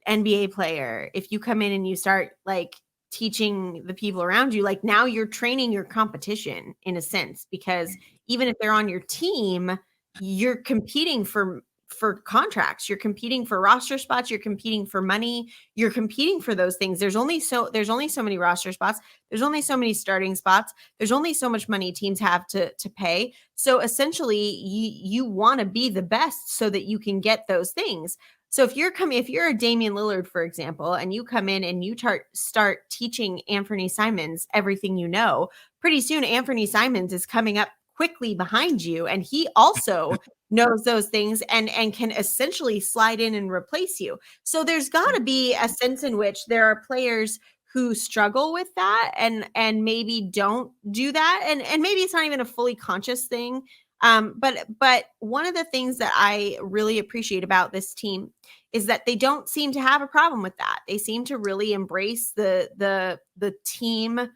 NBA player, if you come in and you start like teaching the people around you, like, now you're training your competition in a sense, because even if they're on your team, you're competing for for contracts, you're competing for roster spots, you're competing for money, you're competing for those things. There's only so many roster spots, there's only so many starting spots, there's only so much money teams have to pay. So essentially you want to be the best so that you can get those things. So if you're a Damian Lillard, for example, and you come in and you start teaching Anthony Simons everything you know, pretty soon Anthony Simons is coming up quickly behind you, and he also knows those things and can essentially slide in and replace you. So there's got to be a sense in which there are players who struggle with that and maybe don't do that, and maybe it's not even a fully conscious thing. But one of the things that I really appreciate about this team is that they don't seem to have a problem with that. They seem to really embrace the team,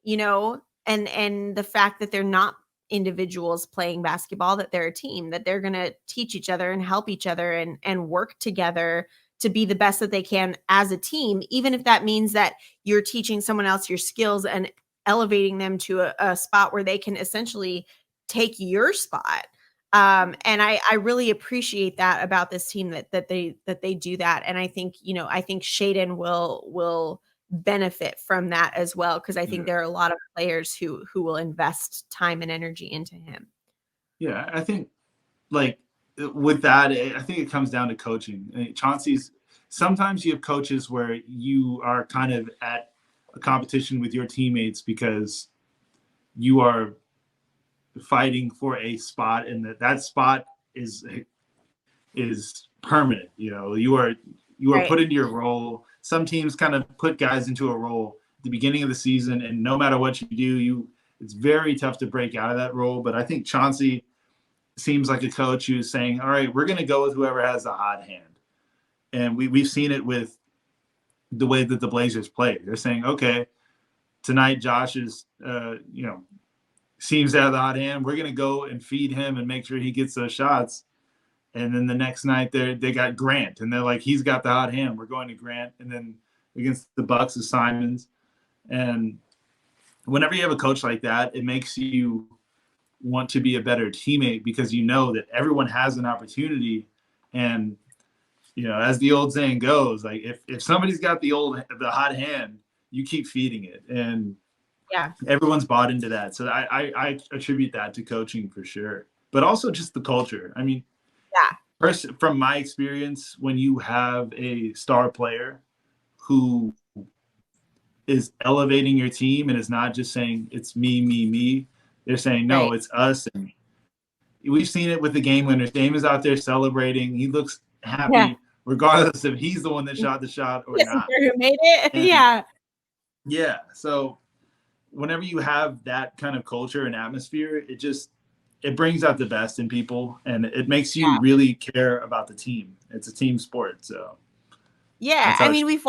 you know, and the fact that they're not individuals playing basketball, that they're a team, that they're going to teach each other and help each other and work together to be the best that they can as a team, even if that means that you're teaching someone else your skills and elevating them to a spot where they can essentially take your spot. And I really appreciate that about this team, that they do that. And I think, I think Shaedon will benefit from that as well, because I think there are a lot of players who will invest time and energy into him. Yeah, I think with that, I think it comes down to coaching. Chauncey's, sometimes you have coaches where you are kind of at a competition with your teammates because you are fighting for a spot, and that spot is permanent. You are right. Put into your role. Some teams kind of put guys into a role at the beginning of the season, and no matter what you do, it's very tough to break out of that role. But I think Chauncey seems like a coach who's saying, all right, we're going to go with whoever has the hot hand. And we've seen it with the way that the Blazers play. They're saying, okay, tonight Josh is, seems to have the hot hand. We're going to go and feed him and make sure he gets those shots. And then the next night they got Grant, and they're like, he's got the hot hand. We're going to Grant. And then against the Bucks is Simons. And whenever you have a coach like that, it makes you want to be a better teammate, because you know that everyone has an opportunity. And, as the old saying goes, like if somebody's got the hot hand, you keep feeding it. And yeah, everyone's bought into that. So I attribute that to coaching for sure, but also just the culture. I mean, yeah. First, from my experience, when you have a star player who is elevating your team and is not just saying it's me, they're saying, no, right. It's us. And we've seen it with the game winners. Dame is out there celebrating. He looks happy, regardless if he's the one that shot the shot or not. Who made it? And, yeah. Yeah. So whenever you have that kind of culture and atmosphere, it brings out the best in people, and it makes you really care about the team. It's a team sport. So yeah, I mean, we've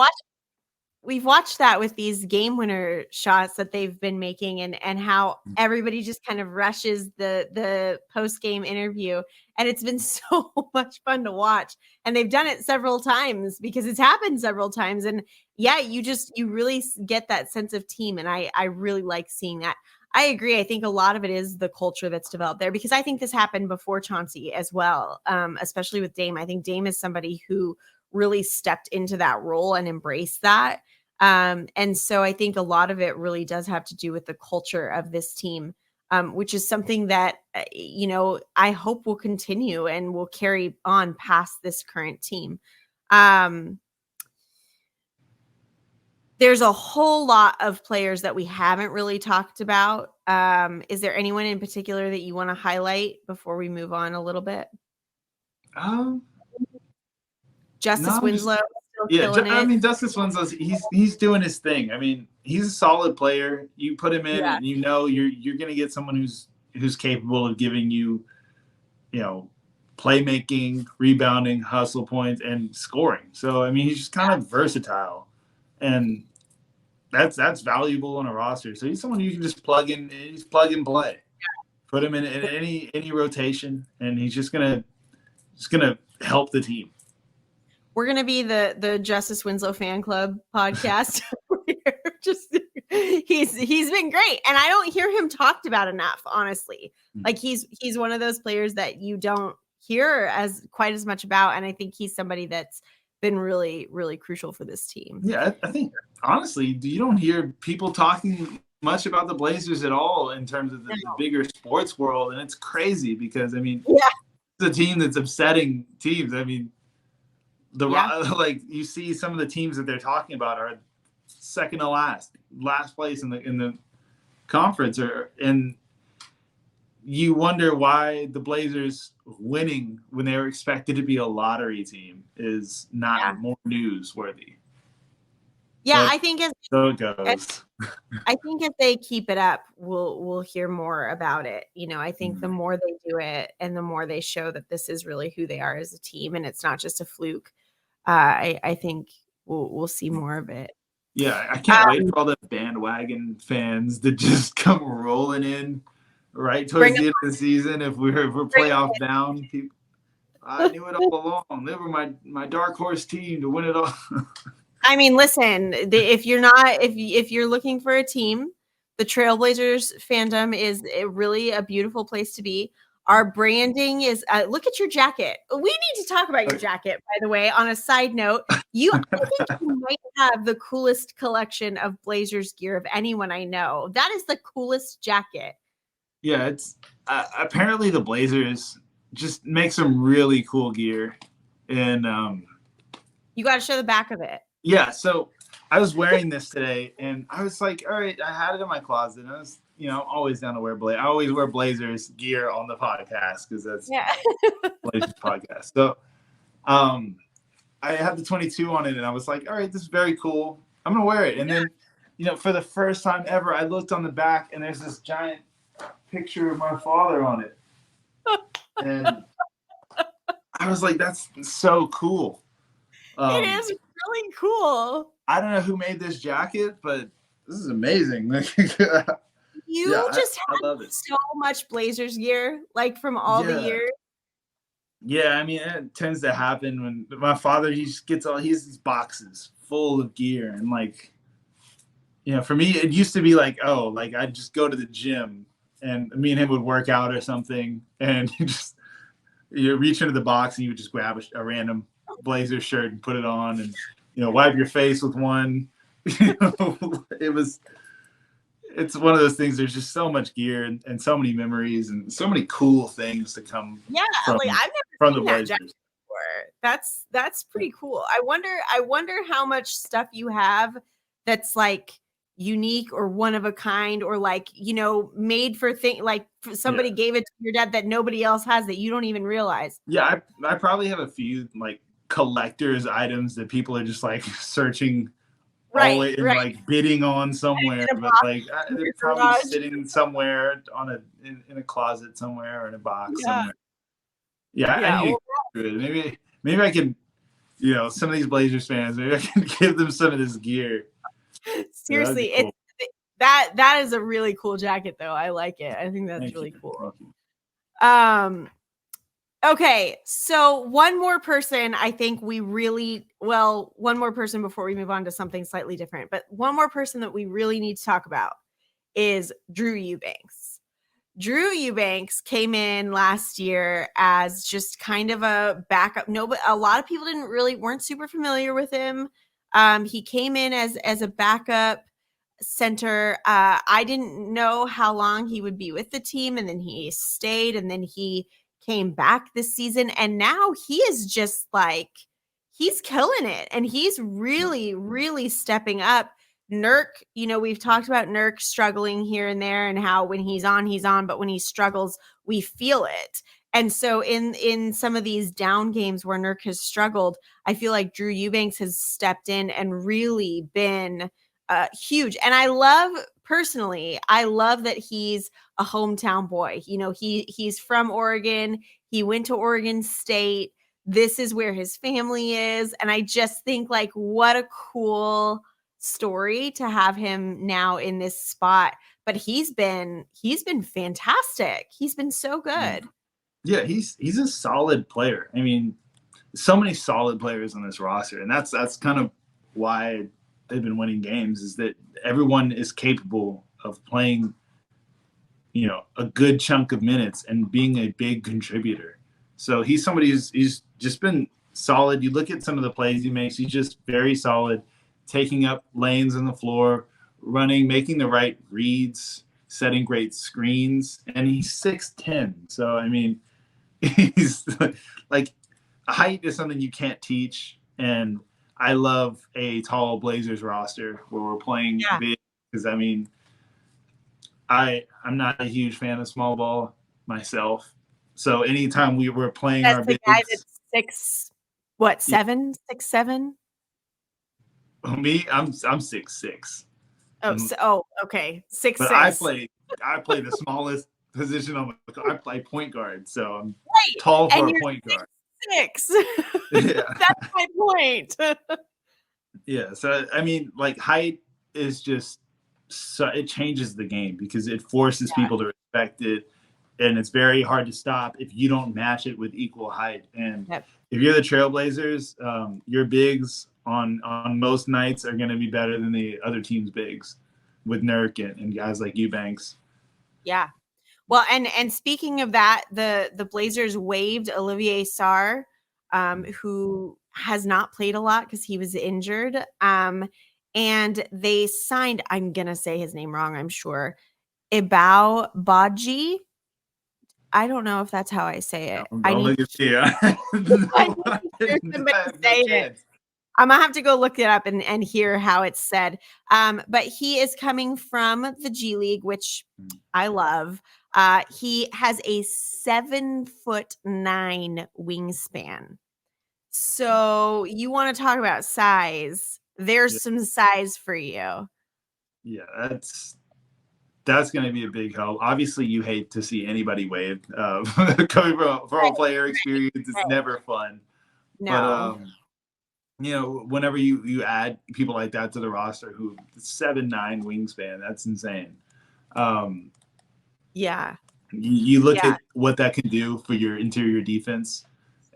watched that with these game winner shots that they've been making, and how everybody just kind of rushes the post-game interview, and it's been so much fun to watch. And they've done it several times because it's happened several times. And yeah, you really get that sense of team. And I really like seeing that. I agree. I think a lot of it is the culture that's developed there, because I think this happened before Chauncey as well, especially with Dame. I think Dame is somebody who really stepped into that role and embraced that. And so I think a lot of it really does have to do with the culture of this team, which is something that, I hope will continue and will carry on past this current team. There's a whole lot of players that we haven't really talked about. Is there anyone in particular that you want to highlight before we move on a little bit? Justice Winslow. I mean, Justice Winslow, he's doing his thing. I mean, he's a solid player. You put him in, and you're going to get someone who's capable of giving you, playmaking, rebounding, hustle points, and scoring. So I mean, he's just kind of versatile, and that's valuable on a roster. So he's someone you can just plug in. He's plug and play. Put him in any rotation, and he's just gonna help the team. We're gonna be the Justice Winslow fan club podcast. He's been great, and I don't hear him talked about enough. Honestly, like he's one of those players that you don't hear quite as much about. And I think he's somebody that's been really, really crucial for this team. Yeah, I think honestly, you don't hear people talking much about the Blazers at all in terms of the bigger sports world, and it's crazy because it's a team that's upsetting teams. I mean, like you see some of the teams that they're talking about are second to last place in the conference, and you wonder why the Blazers winning when they were expected to be a lottery team is not more newsworthy. Yeah, but I think so it goes. I think if they keep it up, we'll hear more about it. I think the more they do it and the more they show that this is really who they are as a team and it's not just a fluke, I think we'll see more of it. Yeah, I can't wait for all the bandwagon fans to just come rolling in right towards the end of the season. If we're playoff down, I knew it all along. They were my dark horse team to win it all. I mean, listen, if you're looking for a team, the Trailblazers fandom is really a beautiful place to be. Our branding is look at your jacket. We need to talk about your jacket, by the way. On a side note, I think you might have the coolest collection of Blazers gear of anyone I know. That is the coolest jacket. Yeah, it's apparently the Blazers just make some really cool gear, and you got to show the back of it. Yeah, so I was wearing this today, and I was like, all right, I had it in my closet. And I was, always down to wear Blazers. I always wear Blazers gear on the podcast because that's Blazers podcast. So I had the 22 on it, and I was like, all right, this is very cool. I'm going to wear it. And then, for the first time ever, I looked on the back, and there's this giant picture of my father on it. And I was like, that's so cool. It is really cool. I don't know who made this jacket, but this is amazing. You just have so much Blazers gear, like from all the years. Yeah, I mean, it tends to happen when my father, he has these boxes full of gear. And for me, it used to be I'd just go to the gym and me and him would work out or something. And you reach into the box and you would just grab a random Blazer shirt and put it on and wipe your face with one. It's one of those things. There's just so much gear and so many memories and so many cool things to come from, I've never from seen the that Blazers. Before. That's pretty cool. I wonder how much stuff you have that's unique or one of a kind or made for somebody gave it to your dad that nobody else has that you don't even realize. Yeah, I probably have a few collector's items that people are just searching and bidding on somewhere, but they're probably sitting somewhere in a closet somewhere or in a box somewhere. I need maybe I can, some of these Blazers fans, maybe I can give them some of this gear. Seriously, cool. That is a really cool jacket though. I like it. I think that's really cool. Okay, so one more person before we move on to something slightly different, but one more person that we really need to talk about is Drew Eubanks. Drew Eubanks came in last year as just kind of a backup. No, but a lot of people weren't super familiar with him. He came in as a backup center. I didn't know how long he would be with the team, and then he stayed, and then he came back this season, and now he is just he's killing it, and he's really, really stepping up. Nurk, we've talked about Nurk struggling here and there, and how when he's on, but when he struggles, we feel it. And so in some of these down games where Nurk has struggled, I feel like Drew Eubanks has stepped in and really been huge. And I love that he's a hometown boy. He's from Oregon. He went to Oregon State. This is where his family is. And I just think what a cool story to have him now in this spot. But he's been fantastic. He's been so good. Yeah, he's a solid player. I mean, so many solid players on this roster. And that's kind of why they've been winning games, is that everyone is capable of playing, a good chunk of minutes and being a big contributor. So he's somebody he's just been solid. You look at some of the plays he makes, he's just very solid, taking up lanes on the floor, running, making the right reads, setting great screens, and he's 6'10". So, I mean, he's like, height is something you can't teach, and I love a tall Blazers roster where we're playing big because, I mean, I'm not a huge fan of small ball myself. So anytime we were playing our bigs, guy that's 6'7", 6'7"? Me, I'm 6'6". Okay, 6'6". But I play the smallest position on I play point guard, so I'm tall for a point guard. 6'6". Yeah. That's my point. Yeah, so I mean, like, height is just it changes the game because it forces people to respect it, and it's very hard to stop if you don't match it with equal height. And if you're the Trailblazers, your bigs on most nights are going to be better than the other team's bigs with Nurk and guys like Eubanks. Yeah. Well, and speaking of that, the Blazers waived Olivier Sarr, who has not played a lot because he was injured. And they signed, I'm going to say his name wrong, I'm sure, Ebao Badji. I don't know if that's how I say it. I'm going to have to go look it up and hear how it's said. But he is coming from the G League, which I love. He has a 7'9" wingspan. So you want to talk about size? There's some size for you. Yeah, that's going to be a big help. Obviously, you hate to see anybody waived. Coming from a player experience, it's never fun. No. But you know, whenever you add people like that to the roster, who 7'9" wingspan, that's insane. Yeah. You look at what that can do for your interior defense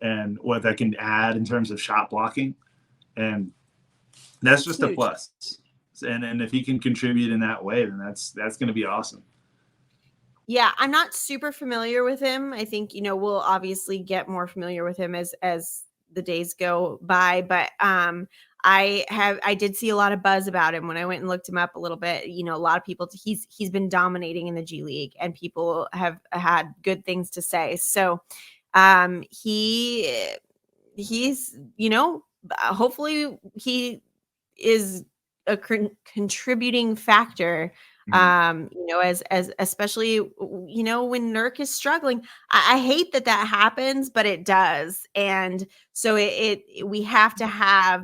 and what that can add in terms of shot blocking, and that's just huge. A plus. And if he can contribute in that way, then that's going to be awesome. Yeah, I'm not super familiar with him. I think, we'll obviously get more familiar with him as the days go by, but I did see a lot of buzz about him when I went and looked him up a little bit. A lot of people, he's been dominating in the G League and people have had good things to say. So he's, hopefully he is a contributing factor, as especially, when Nurk is struggling. I hate that happens, but it does. And so we have to have,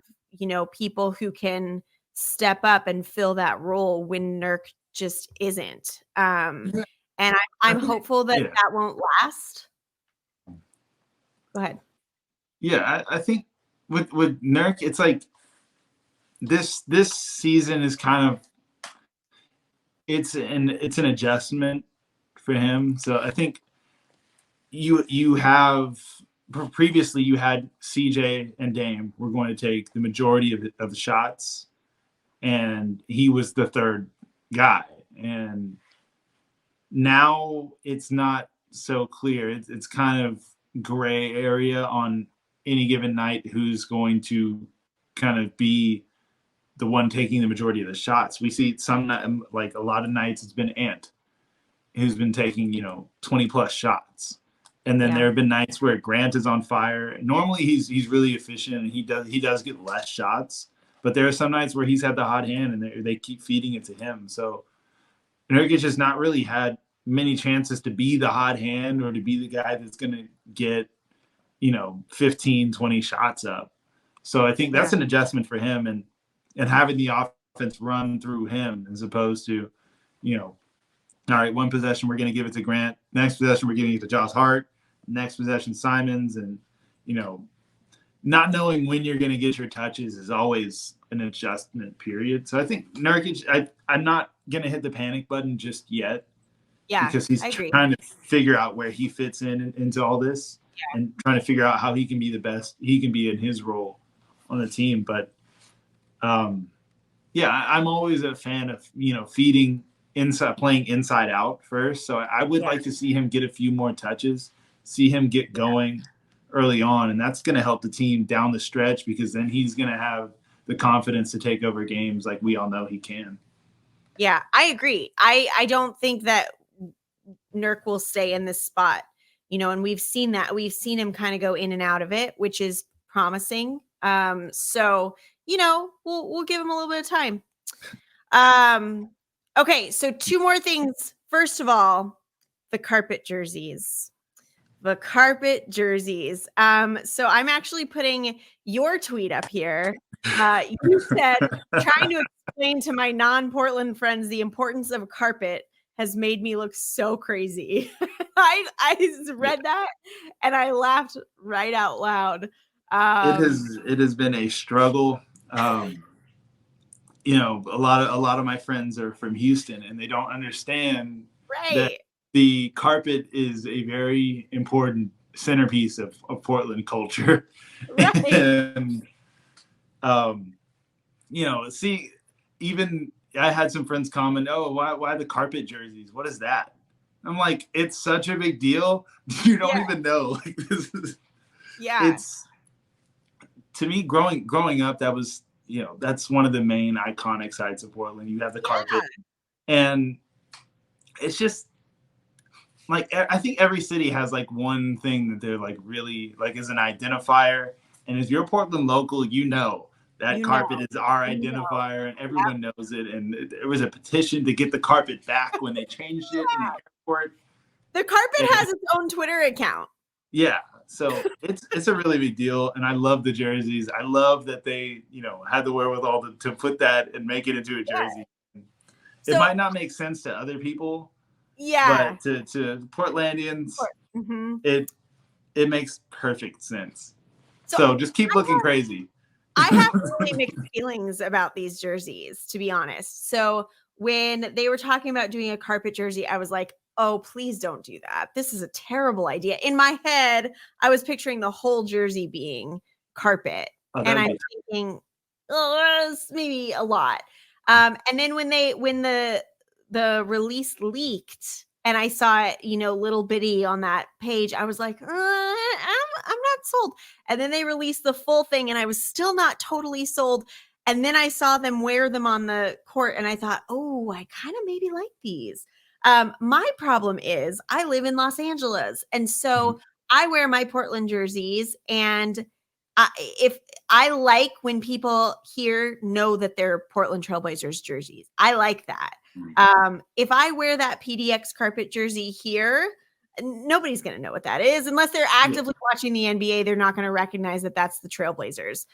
people who can step up and fill that role when Nurk just isn't. And I'm hopeful that won't last. Go ahead. Yeah, I think with Nurk, it's like this season is kind of it's an adjustment for him. So I think you have previously you had CJ and Dame were going to take the majority of the shots, and he was the third guy. And now it's not so clear. It's kind of gray area on any given night who's going to kind of be the one taking the majority of the shots. We see like a lot of nights it's been Ant who's been taking 20 plus shots, and then there have been nights where Grant is on fire. Normally he's really efficient and he does get less shots, but there are some nights where he's had the hot hand and they keep feeding it to him. So Nurkic has not really had many chances to be the hot hand or to be the guy that's going to get 15, 20 shots up. So I think that's an adjustment for him, and having the offense run through him as opposed to, all right, one possession we're going to give it to Grant, next possession we're giving it to Josh Hart, next possession Simons, and not knowing when you're going to get your touches is always an adjustment period. So I think Nurkic, I'm not going to hit the panic button just yet. Yeah, because he's trying to figure out where he fits into all this and trying to figure out how he can be the best he can be in his role on the team. But I'm always a fan of feeding inside, playing inside out first. So I would like to see him get a few more touches, see him get going, early on, and that's going to help the team down the stretch because then he's going to have the confidence to take over games like we all know he can. Yeah, I agree. I don't think that Nurk will stay in this spot, and we've seen that. We've seen him kind of go in and out of it, which is promising. So, we'll give him a little bit of time. Okay, so 2 more things. First of all, the carpet jerseys. So I'm actually putting your tweet up here. You said, trying to explain to my non-Portland friends the importance of a carpet has made me look so crazy. I read that and I laughed right out loud. It has been a struggle. A lot of my friends are from Houston and they don't understand that the carpet is a very important centerpiece of Portland culture. Right. And, even I had some friends comment, "Oh, why the carpet jerseys? What is that?" I'm like, it's such a big deal. You don't even know. Like, it's, to me, growing up, that was, that's one of the main iconic sites of Portland. You have the carpet, and it's just like, I think every city has like one thing that they're like really like as an identifier. And if you're Portland local, that carpet is our identifier, and everyone knows it. And there was a petition to get the carpet back when they changed it in the airport. The carpet has its own Twitter account. Yeah. So it's a really big deal. And I love the jerseys. I love that they, had the wherewithal to put that and make it into a jersey. It might not make sense to other people. Yeah. But to Portlandians, it makes perfect sense. So just keep looking crazy. I have really mixed feelings about these jerseys, to be honest. So when they were talking about doing a carpet jersey, I was like, oh, please don't do that. This is a terrible idea. In my head, I was picturing the whole jersey being carpet. And I'm thinking, that's maybe a lot. And then when the release leaked and I saw it, little bitty on that page, I was like, I'm not sold. And then they released the full thing and I was still not totally sold. And then I saw them wear them on the court and I thought, oh, I kind of maybe like these. My problem is I live in Los Angeles. And so I wear my Portland jerseys, and if I like when people here know that they're Portland Trailblazers jerseys, I like that. If I wear that PDX carpet jersey here, nobody's going to know what that is unless they're actively watching the NBA. They're not going to recognize that that's the Trailblazers.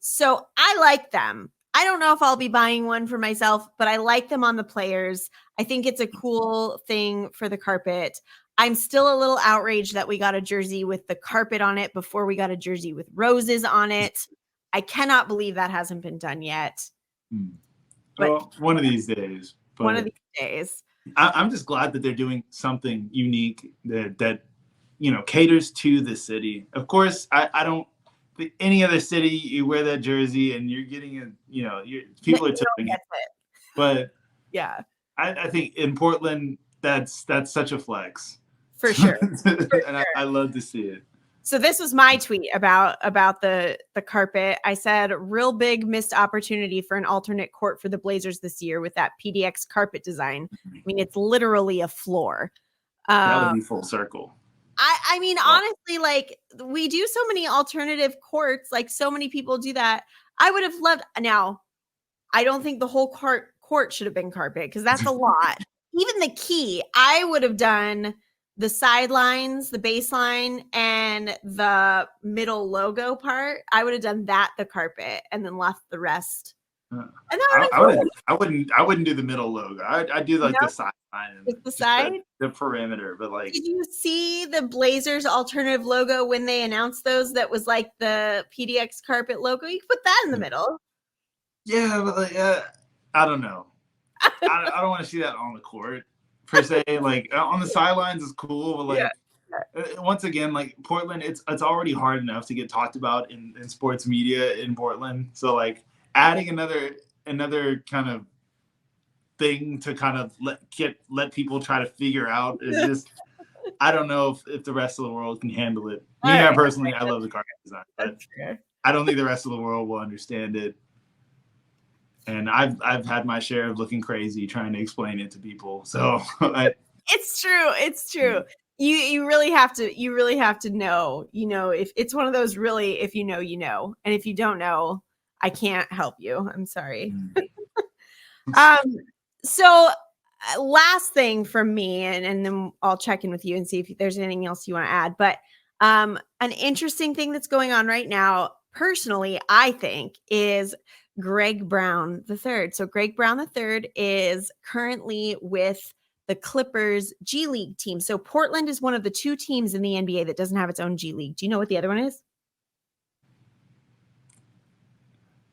So I like them. I don't know if I'll be buying one for myself, but I like them on the players. I think it's a cool thing for the carpet. I'm still a little outraged that we got a jersey with the carpet on it before we got a jersey with roses on it. I cannot believe that hasn't been done yet. Well, one of these days. One of these days. I'm just glad that they're doing something unique that caters to the city. Of course, I don't. Any other city, you wear that jersey and you're getting people are tilting it. But yeah, I think in Portland, that's such a flex. For sure. And I love to see it. So this was my tweet about the carpet. I said, real big missed opportunity for an alternate court for the Blazers this year with that PDX carpet design. I mean, it's literally a floor. That would be full circle. I mean, honestly, like, we do so many alternative courts, like so many people do that. I would have loved. Now, I don't think the whole court should have been carpet because that's a lot. Even the key, I would have done the sidelines, the baseline, and the middle logo part. I would have done that the carpet and then left the rest. And I wouldn't do the middle logo. I'd do like the sideline, the side, the perimeter. But like, did you see the Blazers alternative logo when they announced those? That was like the PDX carpet logo. You could put that in the middle. Yeah, but like, I don't know. I don't want to see that on the court per se. Like on the sidelines is cool, but like once again, like Portland, it's already hard enough to get talked about in sports media in Portland. So like, adding another kind of thing to kind of let people try to figure out is just I don't know if the rest of the world can handle it. Me, personally, I love the card design, but I don't think the rest of the world will understand it. And I've had my share of looking crazy trying to explain it to people. So it's true. It's true. You really have to know, if it's one of those really, if you know, and if you don't know, I can't help you. I'm sorry. So last thing from me, and then I'll check in with you and see if there's anything else you want to add. But an interesting thing that's going on right now, personally, I think, is Greg Brown III. So Greg Brown III is currently with the Clippers G League team. So Portland is one of the 2 teams in the NBA that doesn't have its own G League. Do you know what the other one is?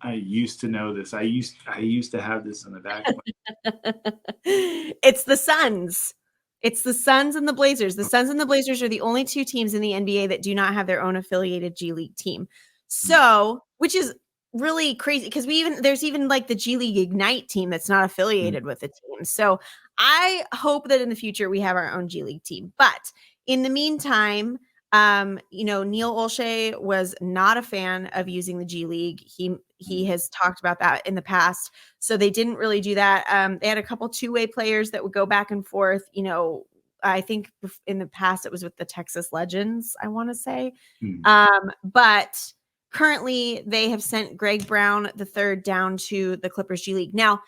I used to know this. I used to have this in the back. It's the Suns. It's the Suns and the Blazers. The Suns and the Blazers are the only 2 teams in the NBA that do not have their own affiliated G League team. So, which is really crazy, because there's even like the G League Ignite team that's not affiliated with the team. So I hope that in the future we have our own G League team. But in the meantime, Neil Olshey was not a fan of using the G League. He has talked about that in the past. So they didn't really do that. They had a couple 2-way players that would go back and forth. I think in the past it was with the Texas Legends, I want to say. But currently they have sent Greg Brown III down to the Clippers G League. Now,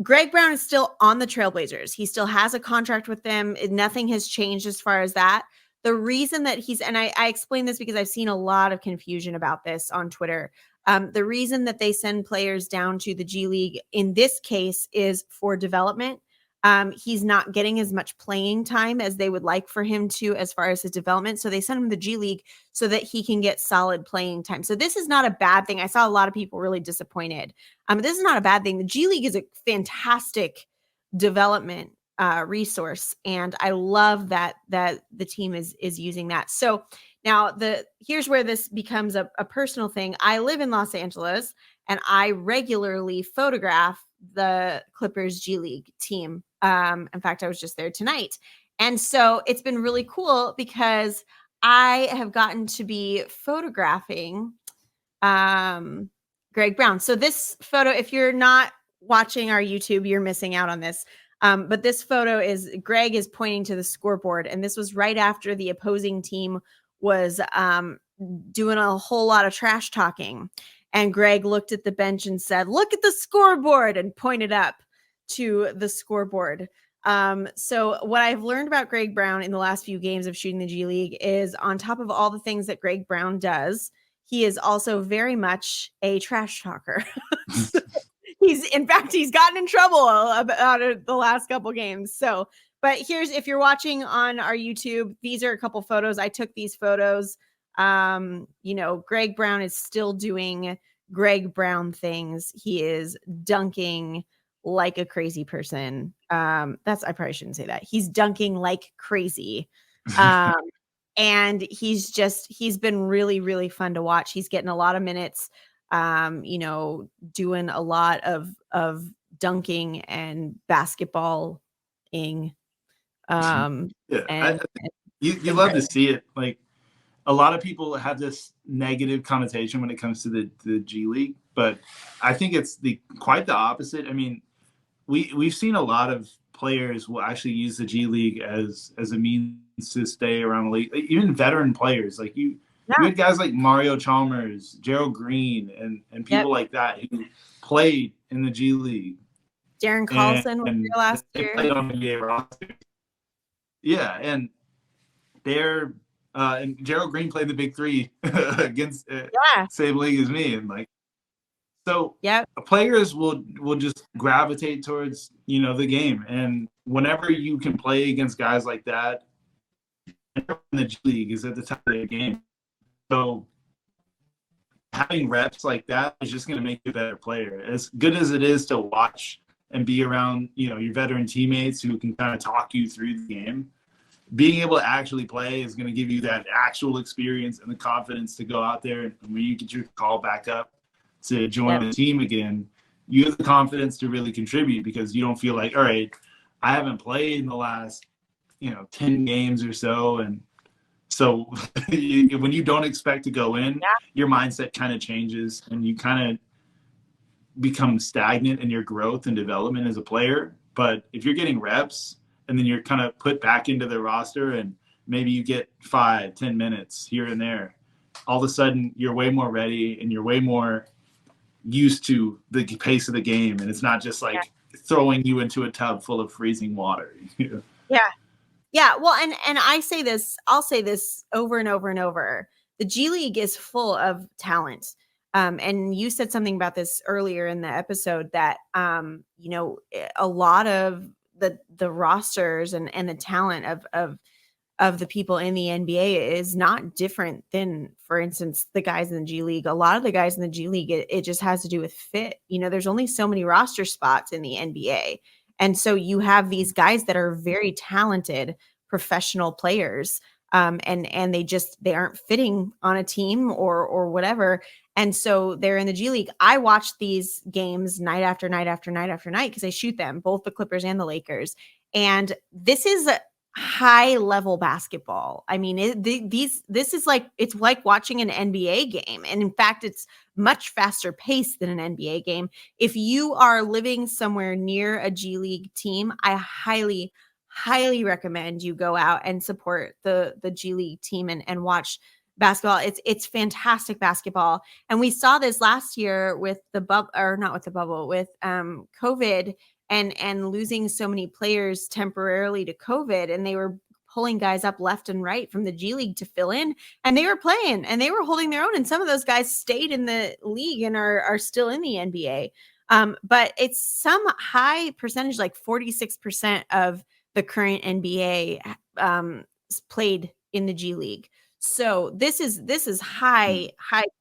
Greg Brown is still on the Trailblazers. He still has a contract with them. Nothing has changed as far as that. The reason that and I explain this because I've seen a lot of confusion about this on Twitter. The reason that they send players down to the G League in this case is for development. He's not getting as much playing time as they would like for him to, as far as his development. So they send him to the G League so that he can get solid playing time. So this is not a bad thing. I saw a lot of people really disappointed. This is not a bad thing. The G League is a fantastic development resource, and I love that the team is using that. So now here's where this becomes a personal thing. I live in Los Angeles, and I regularly photograph the Clippers G League team. In fact, I was just there tonight. And so it's been really cool because I have gotten to be photographing Greg Brown. So this photo, if you're not watching our YouTube, you're missing out on this. But this photo Greg is pointing to the scoreboard. And this was right after the opposing team was doing a whole lot of trash talking. And Greg looked at the bench and said, "Look at the scoreboard," and pointed up to the scoreboard. So what I've learned about Greg Brown in the last few games of shooting the G League is, on top of all the things that Greg Brown does, he is also very much a trash talker. He's gotten in trouble about the last couple games. So, but if you're watching on our YouTube, these are a couple photos. I took these photos. Greg Brown is still doing Greg Brown things. He is dunking like a crazy person. I probably shouldn't say that. He's dunking like crazy. And he's been really, really fun to watch. He's getting a lot of minutes, doing a lot of dunking and basketballing. You love to see it. Like, a lot of people have this negative connotation when it comes to the G League, but I think it's quite the opposite. I mean, we've seen a lot of players will actually use the G League as a means to stay around the league. Even veteran players, like you had guys like Mario Chalmers, Gerald Green, and people like that who played in the G League. Darren Carlson was here last year. Played on the NBA roster. Yeah, and they're and Gerald Green played the Big Three against same league as me, and players will just gravitate towards the game, and whenever you can play against guys like that, in the G League is at the top of the game. So having reps like that is just going to make you a better player. As good as it is to watch and be around your veteran teammates who can kind of talk you through the game, being able to actually play is going to give you that actual experience and the confidence to go out there, and when you get your call back up to join the team again, you have the confidence to really contribute, because you don't feel like, all right, I haven't played in the last 10 games or so. And so when you don't expect to go in, your mindset kind of changes and you kind of become stagnant in your growth and development as a player. But if you're getting reps and then you're kind of put back into the roster and maybe you get 5-10 minutes here and there, all of a sudden you're way more ready and you're way more used to the pace of the game. And it's not just like throwing you into a tub full of freezing water. Yeah. Well, and I'll say this over and over and over. The G League is full of talent. And you said something about this earlier in the episode that, a lot of the rosters and the talent of the people in the NBA is not different than, for instance, the guys in the G League. A lot of the guys in the G League, it just has to do with fit. There's only so many roster spots in the NBA. And so you have these guys that are very talented professional players, and they aren't fitting on a team or whatever. And so they're in the G League. I watch these games night after night after night after night because I shoot them, both the Clippers and the Lakers. And this is high level basketball. I mean, this is like, it's like watching an NBA game. And in fact, it's much faster paced than an NBA game. If you are living somewhere near a G League team, I highly, highly recommend you go out and support the G League team and watch basketball. It's fantastic basketball. And we saw this last year with with COVID and losing so many players temporarily to COVID, and they were pulling guys up left and right from the G League to fill in, and they were playing and they were holding their own. And some of those guys stayed in the league and are still in the NBA. But it's some high percentage, like 46% of the current NBA played in the G League. So this is high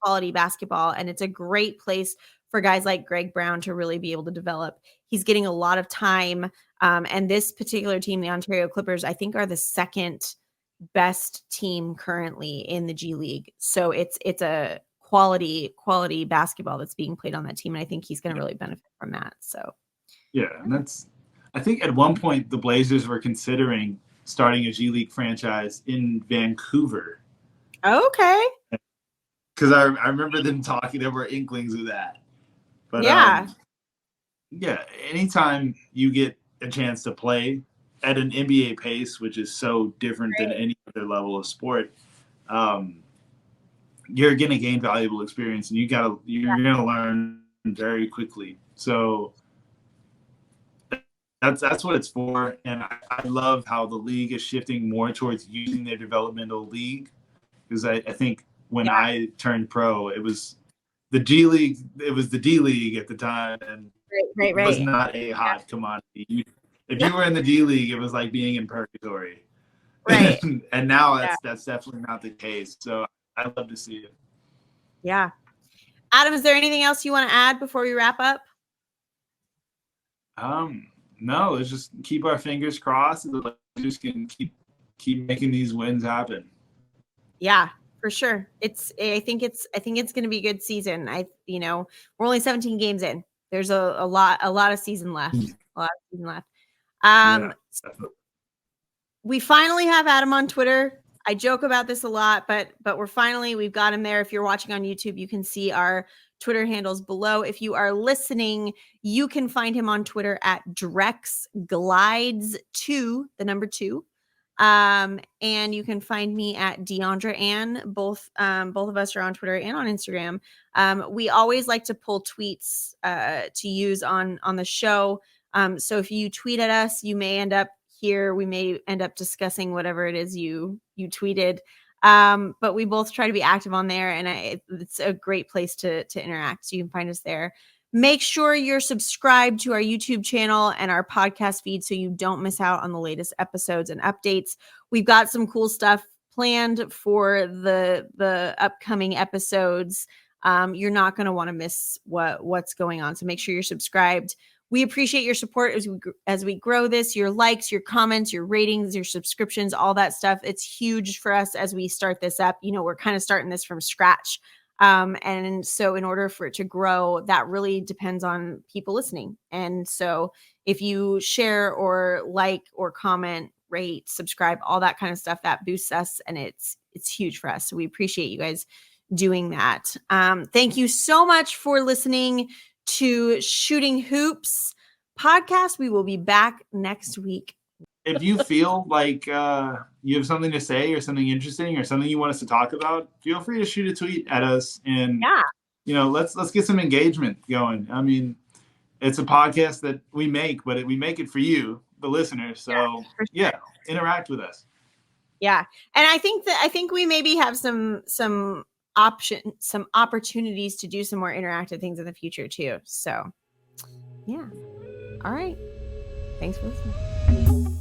quality basketball, and it's a great place for guys like Greg Brown to really be able to develop. He's getting a lot of time. And this particular team, the Ontario Clippers, I think are the second best team currently in the G League. So it's a quality basketball that's being played on that team. And I think he's going to really benefit from that. So, yeah. And I think at one point the Blazers were considering starting a G League franchise in Vancouver. Okay. Because I remember them talking, there were inklings of that. But anytime you get a chance to play at an NBA pace, which is so different than any other level of sport, you're going to gain valuable experience, and you're going to learn very quickly. So that's what it's for. And I love how the league is shifting more towards using their developmental league, because I think when I turned pro, it was the G League, it was the D League at the time, and it was not a hot commodity. If you were in the D League, it was like being in purgatory. Right. And now that's definitely not the case. So I love to see it. Yeah. Adam, is there anything else you want to add before we wrap up? No, let's just keep our fingers crossed and the Blazers can keep making these wins happen. Yeah. For sure. I think it's going to be a good season. We're only 17 games in. There's a lot of season left. We finally have Adam on Twitter. I joke about this a lot, but we've got him there. If you're watching on YouTube, you can see our Twitter handles below. If you are listening, you can find him on Twitter at DrexGlides2, the number 2. And you can find me at Deandra Ann. Both of us are on Twitter and on Instagram. We always like to pull tweets to use on the show. So if you tweet at us, you may end up here. We may end up discussing whatever it is you tweeted. But we both try to be active on there, and it's a great place to interact. So you can find us there. Make sure you're subscribed to our YouTube channel and our podcast feed so you don't miss out on the latest episodes and updates. We've got some cool stuff planned for the upcoming episodes. You're not going to want to miss what's going on. So make sure you're subscribed. We appreciate your support as we grow this, your likes, your comments, your ratings, your subscriptions, all that stuff. It's huge for us as we start this up. We're kind of starting this from scratch. And so in order for it to grow, that really depends on people listening. And so if you share or like or comment rate, subscribe, all that kind of stuff. That boosts us, and it's huge for us. So we appreciate you guys doing that. Thank you so much for listening to Shooting Hoops podcast. We will be back next week. If you feel like you have something to say or something interesting or something you want us to talk about, feel free to shoot a tweet at us, and let's get some engagement going. I mean, it's a podcast that we make, but we make it for you, the listeners. So interact with us. Yeah, and I think we maybe have some opportunities to do some more interactive things in the future too. So, yeah. All right. Thanks for listening.